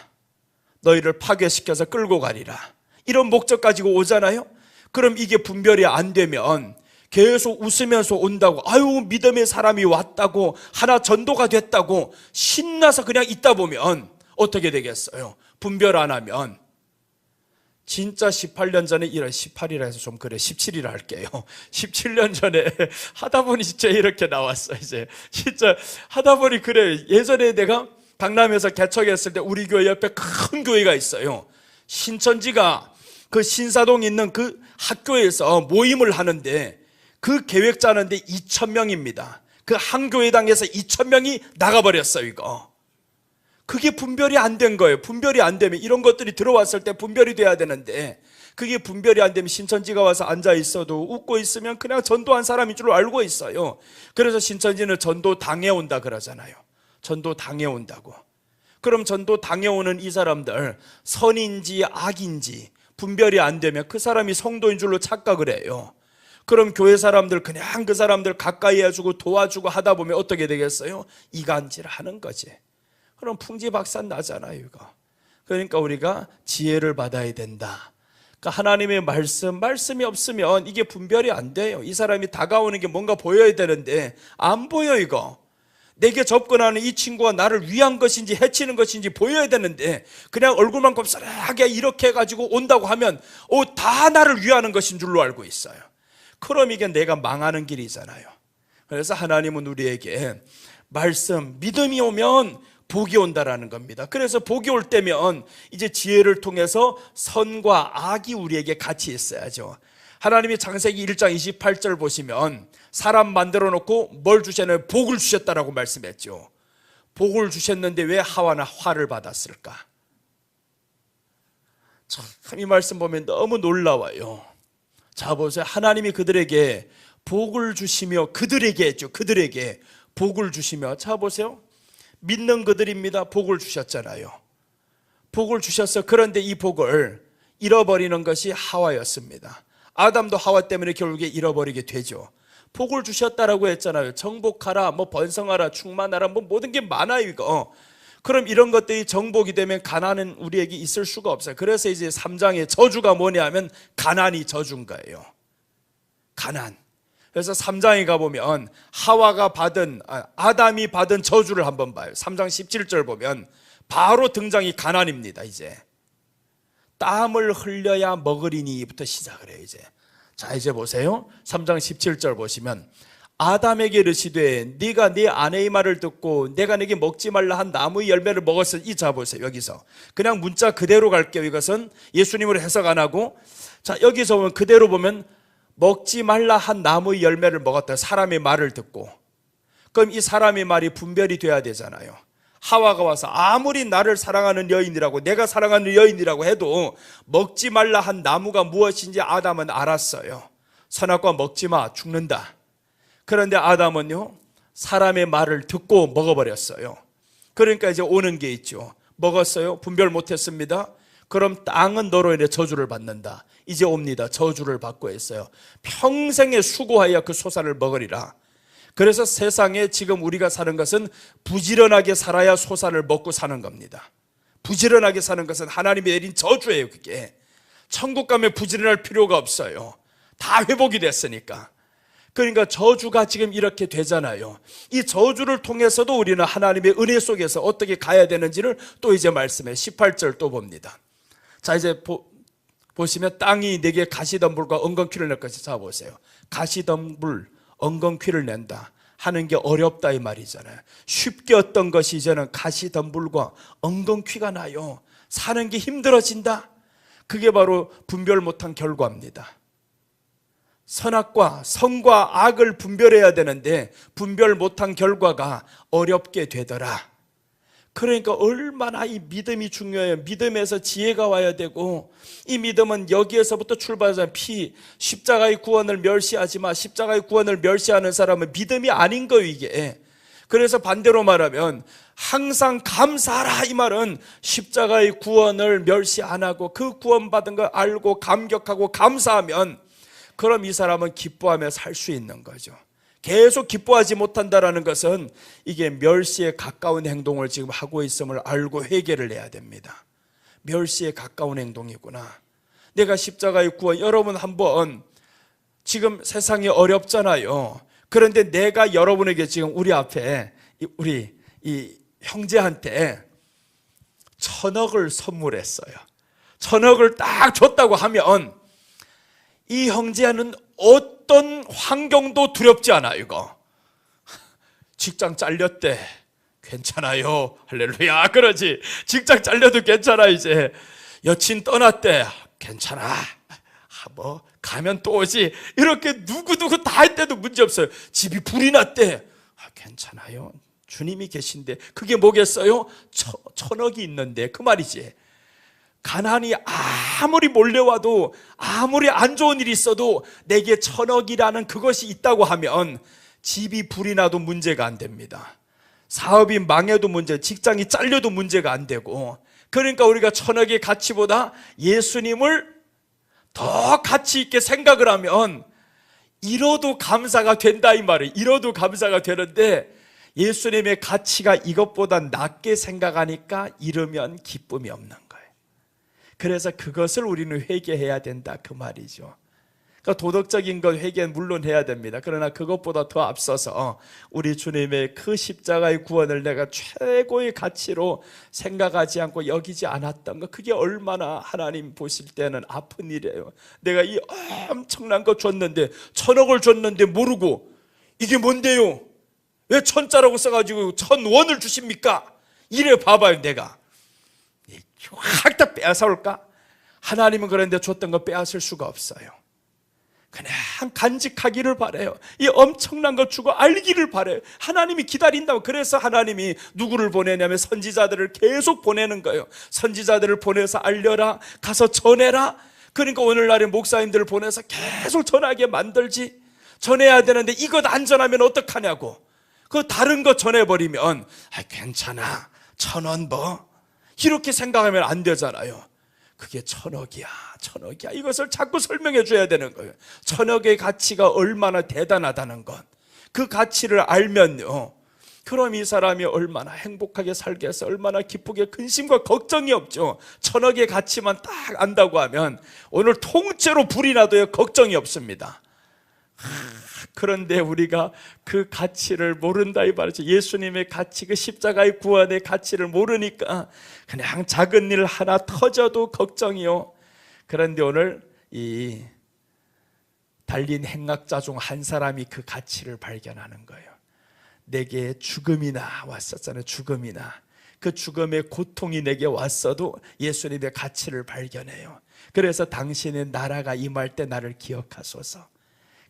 너희를 파괴시켜서 끌고 가리라. 이런 목적 가지고 오잖아요. 그럼 이게 분별이 안 되면 계속 웃으면서 온다고, 아유 믿음의 사람이 왔다고, 하나 전도가 됐다고 신나서 그냥 있다 보면 어떻게 되겠어요? 분별 안 하면. 진짜 18년 전에 18이라 해서 좀 그래 17이라 할게요. 17년 전에 하다 보니 진짜 이렇게 나왔어. 이제 진짜 하다 보니 그래. 예전에 내가 강남에서 개척했을 때 우리 교회 옆에 큰 교회가 있어요. 신천지가 그 신사동 있는 그 학교에서 모임을 하는데 그 계획 짜는데 2,000명입니다. 그 한 교회당에서 2,000명이 나가버렸어요. 이거 그게 분별이 안 된 거예요. 분별이 안 되면 이런 것들이 들어왔을 때 분별이 돼야 되는데 그게 분별이 안 되면 신천지가 와서 앉아 있어도 웃고 있으면 그냥 전도한 사람인 줄 알고 있어요. 그래서 신천지는 전도 당해온다 그러잖아요. 전도 당해온다고. 그럼 전도 당해오는 이 사람들 선인지 악인지 분별이 안 되면 그 사람이 성도인 줄로 착각을 해요. 그럼 교회 사람들 그냥 그 사람들 가까이 해주고 도와주고 하다 보면 어떻게 되겠어요? 이간질 하는 거지. 그럼 풍지박산 나잖아요, 이거. 그러니까 우리가 지혜를 받아야 된다. 그러니까 하나님의 말씀이 없으면 이게 분별이 안 돼요. 이 사람이 다가오는 게 뭔가 보여야 되는데 안 보여, 이거. 내게 접근하는 이 친구가 나를 위한 것인지 해치는 것인지 보여야 되는데 그냥 얼굴만 곱슬하게 이렇게 해가지고 온다고 하면 다 나를 위하는 것인 줄로 알고 있어요. 그럼 이게 내가 망하는 길이잖아요. 그래서 하나님은 우리에게 말씀, 믿음이 오면 복이 온다라는 겁니다. 그래서 복이 올 때면 이제 지혜를 통해서 선과 악이 우리에게 같이 있어야죠. 하나님이 창세기 1장 28절 보시면 사람 만들어 놓고 뭘 주셨나요? 복을 주셨다라고 말씀했죠. 복을 주셨는데 왜 하와는 화를 받았을까? 참 이 말씀 보면 너무 놀라워요. 자 보세요. 하나님이 그들에게 복을 주시며 그들에게 했죠. 그들에게 복을 주시며 자 보세요. 믿는 그들입니다. 복을 주셨잖아요. 복을 주셨어. 그런데 이 복을 잃어버리는 것이 하와였습니다. 아담도 하와 때문에 결국에 잃어버리게 되죠. 복을 주셨다라고 했잖아요. 정복하라, 번성하라, 충만하라, 모든 게 많아요, 이거. 그럼 이런 것들이 정복이 되면 가난은 우리에게 있을 수가 없어요. 그래서 이제 3장의 저주가 뭐냐면 가난이 저주인 거예요. 가난. 그래서 3장에 가보면 아담이 받은 저주를 한번 봐요. 3장 17절 보면 바로 등장이 가난입니다. 이제 땀을 흘려야 먹으리니부터 시작을 해요. 자 이제 보세요. 3장 17절 보시면 아담에게 이르시되 네가 네 아내의 말을 듣고 내가 네게 먹지 말라 한 나무의 열매를 먹었으니 자 보세요. 여기서 그냥 문자 그대로 갈게요. 이것은 예수님으로 해석 안 하고 자 여기서 보면 그대로 보면 먹지 말라 한 나무의 열매를 먹었다. 사람의 말을 듣고. 그럼 이 사람의 말이 분별이 돼야 되잖아요. 하와가 와서 아무리 나를 사랑하는 여인이라고 내가 사랑하는 여인이라고 해도 먹지 말라 한 나무가 무엇인지 아담은 알았어요. 선악과 먹지 마, 죽는다. 그런데 아담은요 사람의 말을 듣고 먹어버렸어요. 그러니까 이제 오는 게 있죠. 먹었어요. 분별 못했습니다. 그럼 땅은 너로 인해 저주를 받는다. 이제 옵니다. 저주를 받고 있어요. 평생에 수고하여 그 소산을 먹으리라. 그래서 세상에 지금 우리가 사는 것은 부지런하게 살아야 소산을 먹고 사는 겁니다. 부지런하게 사는 것은 하나님이 내린 저주예요. 그게 천국 가면 부지런할 필요가 없어요. 다 회복이 됐으니까. 그러니까 저주가 지금 이렇게 되잖아요. 이 저주를 통해서도 우리는 하나님의 은혜 속에서 어떻게 가야 되는지를 또 이제 말씀해 18절 또 봅니다. 자 이제 보시면 땅이 내게 가시덤불과 엉겅퀴를 낼 것이 자 보세요. 가시덤불, 엉겅퀴를 낸다 하는 게 어렵다 이 말이잖아요. 쉽게 어떤 것이 이제는 가시덤불과 엉겅퀴가 나요. 사는 게 힘들어진다. 그게 바로 분별 못한 결과입니다. 선악과 선과 악을 분별해야 되는데 분별 못한 결과가 어렵게 되더라. 그러니까 얼마나 이 믿음이 중요해요. 믿음에서 지혜가 와야 되고 이 믿음은 여기에서부터 출발하잖아요. 십자가의 구원을 멸시하지 마. 십자가의 구원을 멸시하는 사람은 믿음이 아닌 거예요 이게. 그래서 반대로 말하면 항상 감사하라 이 말은 십자가의 구원을 멸시 안 하고 그 구원받은 걸 알고 감격하고 감사하면 그럼 이 사람은 기뻐하며 살 수 있는 거죠. 계속 기뻐하지 못한다는 것은 이게 멸시에 가까운 행동을 지금 하고 있음을 알고 회개를 해야 됩니다. 멸시에 가까운 행동이구나. 내가 십자가의 구원, 여러분 한번 지금 세상이 어렵잖아요. 그런데 내가 여러분에게 지금 우리 앞에 우리 이 형제한테 1,000억을 선물했어요. 1,000억을 딱 줬다고 하면 이 형제는 어떤 환경도 두렵지 않아요. 이거 직장 잘렸대 괜찮아요 할렐루야 그러지. 직장 잘려도 괜찮아. 이제 여친 떠났대 괜찮아. 가면 또 오지. 이렇게 누구누구 다 할 때도 문제 없어요. 집이 불이 났대 괜찮아요 주님이 계신데. 그게 뭐겠어요? 1,000억이 있는데 그 말이지. 가난이 아무리 몰려와도 아무리 안 좋은 일이 있어도 내게 1,000억이라는 그것이 있다고 하면 집이 불이 나도 문제가 안 됩니다. 사업이 망해도 문제, 직장이 잘려도 문제가 안 되고. 그러니까 우리가 1,000억의 가치보다 예수님을 더 가치 있게 생각을 하면 잃어도 감사가 된다 이 말이에요. 잃어도 감사가 되는데 예수님의 가치가 이것보다 낮게 생각하니까 잃으면 기쁨이 없는 거예요. 그래서 그것을 우리는 회개해야 된다 그 말이죠. 그러니까 도덕적인 것 회개는 물론 해야 됩니다. 그러나 그것보다 더 앞서서 우리 주님의 그 십자가의 구원을 내가 최고의 가치로 생각하지 않고 여기지 않았던 것, 그게 얼마나 하나님 보실 때는 아픈 일이에요. 내가 이 엄청난 거 줬는데, 1,000억을 줬는데 모르고 이게 뭔데요? 왜 1,000자라고 써가지고 1,000원을 주십니까? 이래 봐봐요. 내가 확 다 빼앗아올까? 하나님은 그런데 줬던 거 빼앗을 수가 없어요. 그냥 간직하기를 바라요. 이 엄청난 거 주고 알기를 바라요. 하나님이 기다린다고. 그래서 하나님이 누구를 보내냐면 선지자들을 계속 보내는 거예요. 선지자들을 보내서 알려라, 가서 전해라. 그러니까 오늘날에 목사님들을 보내서 계속 전하게 만들지. 전해야 되는데 이것 안 전하면 어떡하냐고. 그 다른 거 전해버리면 괜찮아, 1,000원 뭐 이렇게 생각하면 안 되잖아요. 그게 1,000억이야. 이것을 자꾸 설명해 줘야 되는 거예요. 1,000억의 가치가 얼마나 대단하다는 것, 그 가치를 알면요, 그럼 이 사람이 얼마나 행복하게 살겠어, 얼마나 기쁘게, 근심과 걱정이 없죠. 1,000억의 가치만 딱 안다고 하면 오늘 통째로 불이 나도 걱정이 없습니다. 그런데 우리가 그 가치를 모른다 이 말이죠. 예수님의 가치, 그 십자가의 구원의 가치를 모르니까 그냥 작은 일 하나 터져도 걱정이요. 그런데 오늘 이 달린 행악자 중 한 사람이 그 가치를 발견하는 거예요. 내게 죽음이나 왔었잖아요. 죽음이나. 그 죽음의 고통이 내게 왔어도 예수님의 가치를 발견해요. 그래서 당신의 나라가 임할 때 나를 기억하소서.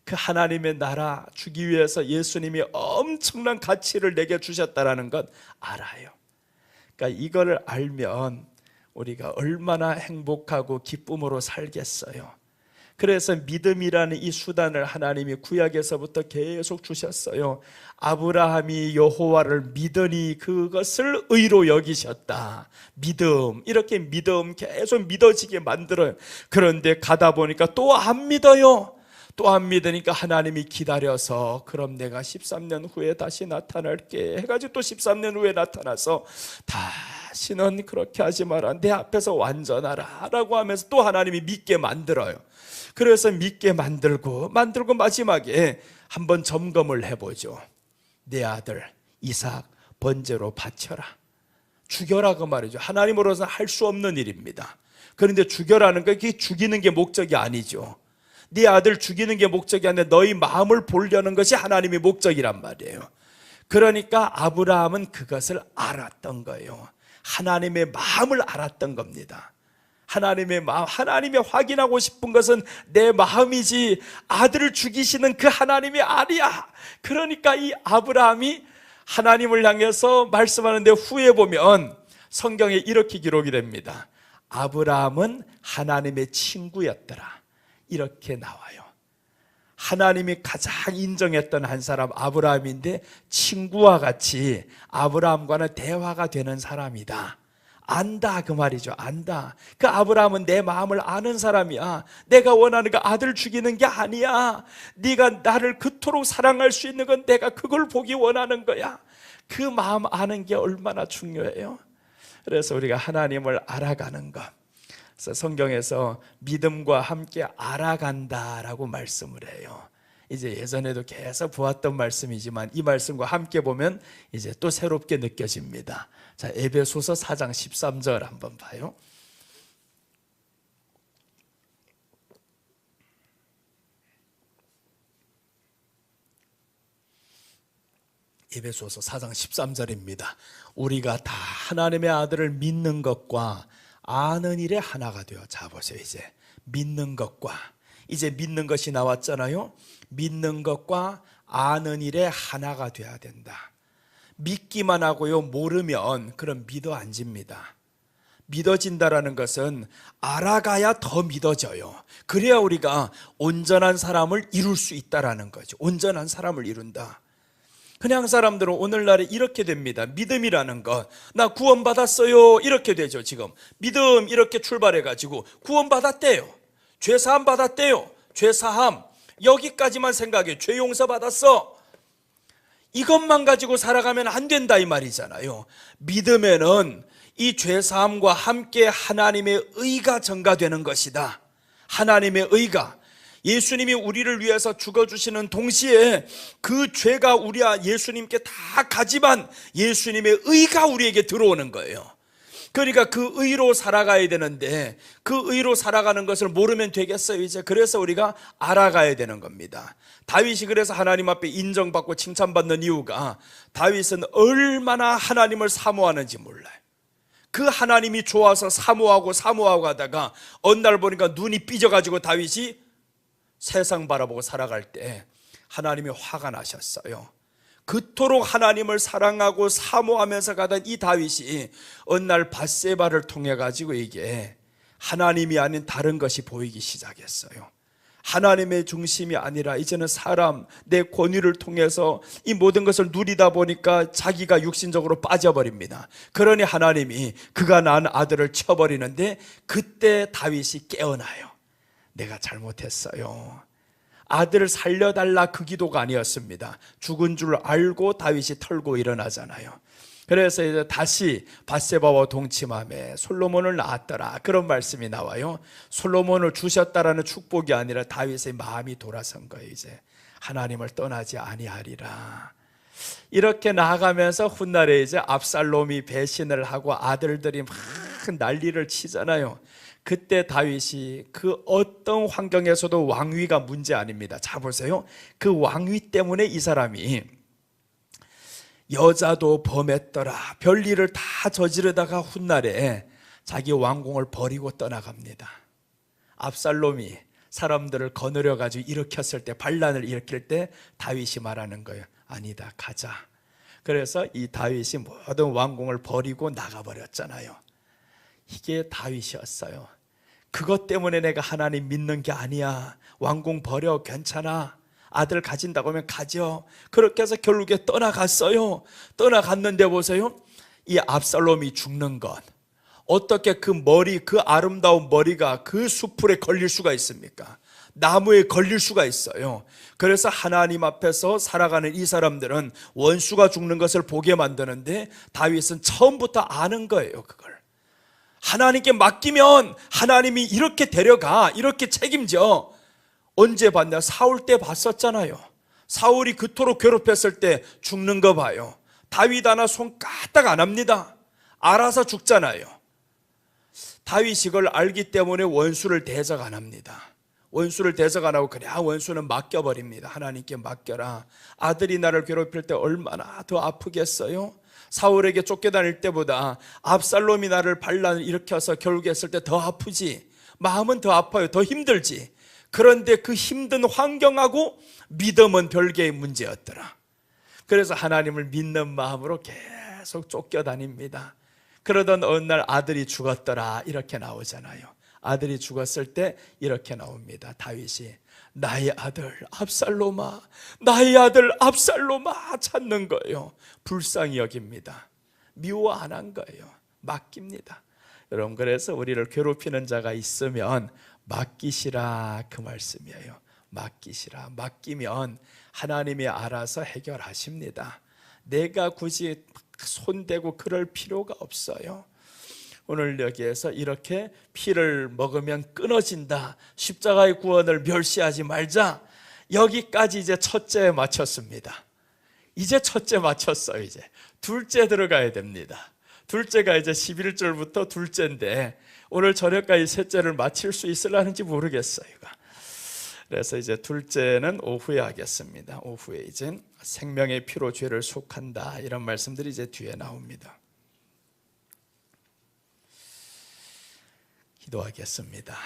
그 하나님의 나라 주기 위해서 예수님이 엄청난 가치를 내게 주셨다는 것 알아요. 그러니까 이걸 알면 우리가 얼마나 행복하고 기쁨으로 살겠어요. 그래서 믿음이라는 이 수단을 하나님이 구약에서부터 계속 주셨어요. 아브라함이 여호와를 믿으니 그것을 의로 여기셨다. 믿음, 이렇게 믿음 계속 믿어지게 만들어요. 그런데 가다 보니까 또 안 믿어요. 또 안 믿으니까 하나님이 기다려서 그럼 내가 13년 후에 다시 나타날게 해가지고 또 13년 후에 나타나서 다시는 그렇게 하지 마라, 내 앞에서 완전하라 라고 하면서 또 하나님이 믿게 만들어요. 그래서 믿게 만들고 마지막에 한번 점검을 해보죠. 내 아들 이삭 번제로 바쳐라, 죽여라 그 말이죠. 하나님으로서는 할 수 없는 일입니다. 그런데 죽여라는 게 죽이는 게 목적이 아니죠. 네 아들 죽이는 게 목적이 아니라 너희 마음을 보려는 것이 하나님의 목적이란 말이에요. 그러니까 아브라함은 그것을 알았던 거예요. 하나님의 마음을 알았던 겁니다. 하나님의 마음, 하나님이 확인하고 싶은 것은 내 마음이지 아들을 죽이시는 그 하나님이 아니야. 그러니까 이 아브라함이 하나님을 향해서 말씀하는데 후에 보면 성경에 이렇게 기록이 됩니다. 아브라함은 하나님의 친구였더라, 이렇게 나와요. 하나님이 가장 인정했던 한 사람 아브라함인데 친구와 같이 아브라함과는 대화가 되는 사람이다. 안다 그 말이죠. 안다. 그 아브라함은 내 마음을 아는 사람이야. 내가 원하는 그 아들 죽이는 게 아니야. 네가 나를 그토록 사랑할 수 있는 건 내가 그걸 보기 원하는 거야. 그 마음 아는 게 얼마나 중요해요. 그래서 우리가 하나님을 알아가는 것, 그래서 성경에서 믿음과 함께 알아간다라고 말씀을 해요. 이제 예전에도 계속 보았던 말씀이지만 이 말씀과 함께 보면 이제 또 새롭게 느껴집니다. 자, 에베소서 4장 13절 한번 봐요. 에베소서 4장 13절입니다. 우리가 다 하나님의 아들을 믿는 것과 아는 일에 하나가 되어. 자 보세요. 이제 믿는 것과, 이제 믿는 것이 나왔잖아요. 믿는 것과 아는 일에 하나가 되어야 된다. 믿기만 하고요 모르면 그럼 믿어 안 집니다. 믿어진다라는 것은 알아가야 더 믿어져요. 그래야 우리가 온전한 사람을 이룰 수 있다라는 거죠. 온전한 사람을 이룬다. 그냥 사람들은 오늘날에 이렇게 됩니다. 믿음이라는 것, 나 구원받았어요 이렇게 되죠. 지금 믿음 이렇게 출발해가지고 구원받았대요, 죄사함 받았대요, 죄사함, 여기까지만 생각해. 죄 용서받았어. 이것만 가지고 살아가면 안 된다 이 말이잖아요. 믿음에는 이 죄사함과 함께 하나님의 의가 전가되는 것이다. 하나님의 의가, 예수님이 우리를 위해서 죽어주시는 동시에 그 죄가 우리와 예수님께 다 가지만 예수님의 의가 우리에게 들어오는 거예요. 그러니까 그 의로 살아가야 되는데 그 의로 살아가는 것을 모르면 되겠어요 이제? 그래서 우리가 알아가야 되는 겁니다. 다윗이 그래서 하나님 앞에 인정받고 칭찬받는 이유가 다윗은 얼마나 하나님을 사모하는지 몰라요. 그 하나님이 좋아서 사모하고 하다가 어느 날 보니까 눈이 삐져가지고 다윗이 세상 바라보고 살아갈 때 하나님이 화가 나셨어요. 그토록 하나님을 사랑하고 사모하면서 가던 이 다윗이 어느 날 밧세바를 통해 가지고 이게 하나님이 아닌 다른 것이 보이기 시작했어요. 하나님의 중심이 아니라 이제는 사람, 내 권위를 통해서 이 모든 것을 누리다 보니까 자기가 육신적으로 빠져버립니다. 그러니 하나님이 그가 낳은 아들을 쳐버리는데 그때 다윗이 깨어나요. 내가 잘못했어요. 아들을 살려달라 그 기도가 아니었습니다. 죽은 줄 알고 다윗이 털고 일어나잖아요. 그래서 이제 다시 밧세바와 동침함에 솔로몬을 낳았더라 그런 말씀이 나와요. 솔로몬을 주셨다라는 축복이 아니라 다윗의 마음이 돌아선 거예요. 이제 하나님을 떠나지 아니하리라. 이렇게 나아가면서 훗날에 이제 압살롬이 배신을 하고 아들들이 막 난리를 치잖아요. 그때 다윗이 그 어떤 환경에서도 왕위가 문제 아닙니다. 자 보세요. 그 왕위 때문에 이 사람이 여자도 범했더라 별일을 다 저지르다가 훗날에 자기 왕궁을 버리고 떠나갑니다. 압살롬이 사람들을 거느려 가지고 일으켰을 때, 반란을 일으킬 때 다윗이 말하는 거예요. 아니다, 가자. 그래서 이 다윗이 모든 왕궁을 버리고 나가버렸잖아요. 이게 다윗이었어요. 그것 때문에 내가 하나님 믿는 게 아니야. 왕궁 버려, 괜찮아. 아들 가진다고 하면 가죠. 그렇게 해서 결국에 떠나갔어요. 떠나갔는데 보세요. 이 압살롬이 죽는 것, 어떻게 그 머리, 그 아름다운 머리가 그 수풀에 걸릴 수가 있습니까? 나무에 걸릴 수가 있어요. 그래서 하나님 앞에서 살아가는 이 사람들은 원수가 죽는 것을 보게 만드는데 다윗은 처음부터 아는 거예요. 그걸 하나님께 맡기면 하나님이 이렇게 데려가, 이렇게 책임져. 언제 봤냐? 사울 때 봤었잖아요. 사울이 그토록 괴롭혔을 때 죽는 거 봐요. 다윗 하나 손 까딱 안 합니다. 알아서 죽잖아요. 다윗이 이걸 알기 때문에 원수를 대적 안 합니다. 원수를 대적 안 하고 그냥 원수는 맡겨버립니다. 하나님께 맡겨라. 아들이 나를 괴롭힐 때 얼마나 더 아프겠어요? 사울에게 쫓겨다닐 때보다 압살롬이 나를 반란을 일으켜서 결국에 했을 때 더 아프지. 마음은 더 아파요. 더 힘들지. 그런데 그 힘든 환경하고 믿음은 별개의 문제였더라. 그래서 하나님을 믿는 마음으로 계속 쫓겨다닙니다. 그러던 어느 날 아들이 죽었더라 이렇게 나오잖아요. 아들이 죽었을 때 이렇게 나옵니다. 다윗이 나의 아들 압살롬아, 나의 아들 압살롬아 찾는 거예요. 불쌍히 여깁니다. 미워 안 한 거예요. 맡깁니다. 여러분, 그래서 우리를 괴롭히는 자가 있으면 맡기시라 그 말씀이에요. 맡기시라. 맡기면 하나님이 알아서 해결하십니다. 내가 굳이 손대고 그럴 필요가 없어요. 오늘 여기에서 이렇게 피를 먹으면 끊어진다, 십자가의 구원을 멸시하지 말자, 여기까지 이제 첫째에 마쳤습니다. 이제 첫째 마쳤어요. 이제 둘째 들어가야 됩니다. 둘째가 이제 11절부터 둘째인데 오늘 저녁까지 셋째를 마칠 수 있을라는지 모르겠어요. 그래서 이제 둘째는 오후에 하겠습니다. 오후에 이제 생명의 피로 죄를 속한다 이런 말씀들이 이제 뒤에 나옵니다. 기도하겠습니다.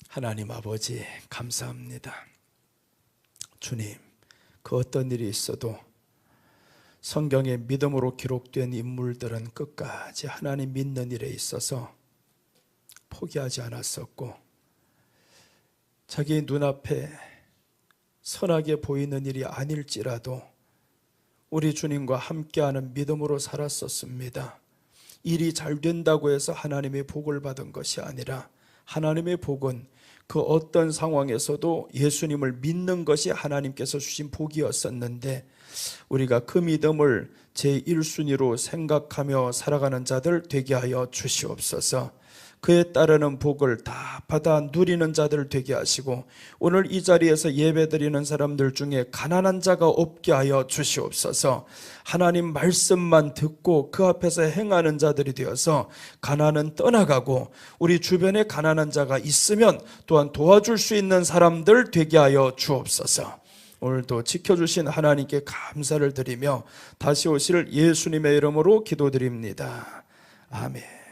하나님 아버지 감사합니다. 주님, 그 어떤 일이 있어도 성경에 믿음으로 기록된 인물들은 끝까지 하나님 믿는 일에 있어서 포기하지 않았었고, 자기 눈앞에 선하게 보이는 일이 아닐지라도 우리 주님과 함께하는 믿음으로 살았었습니다. 일이 잘 된다고 해서 하나님의 복을 받은 것이 아니라 하나님의 복은 그 어떤 상황에서도 예수님을 믿는 것이 하나님께서 주신 복이었었는데 우리가 그 믿음을 제1순위로 생각하며 살아가는 자들 되게 하여 주시옵소서. 그에 따르는 복을 다 받아 누리는 자들 되게 하시고 오늘 이 자리에서 예배드리는 사람들 중에 가난한 자가 없게 하여 주시옵소서. 하나님 말씀만 듣고 그 앞에서 행하는 자들이 되어서 가난은 떠나가고 우리 주변에 가난한 자가 있으면 또한 도와줄 수 있는 사람들 되게 하여 주옵소서. 오늘도 지켜주신 하나님께 감사를 드리며 다시 오실 예수님의 이름으로 기도드립니다. 아멘.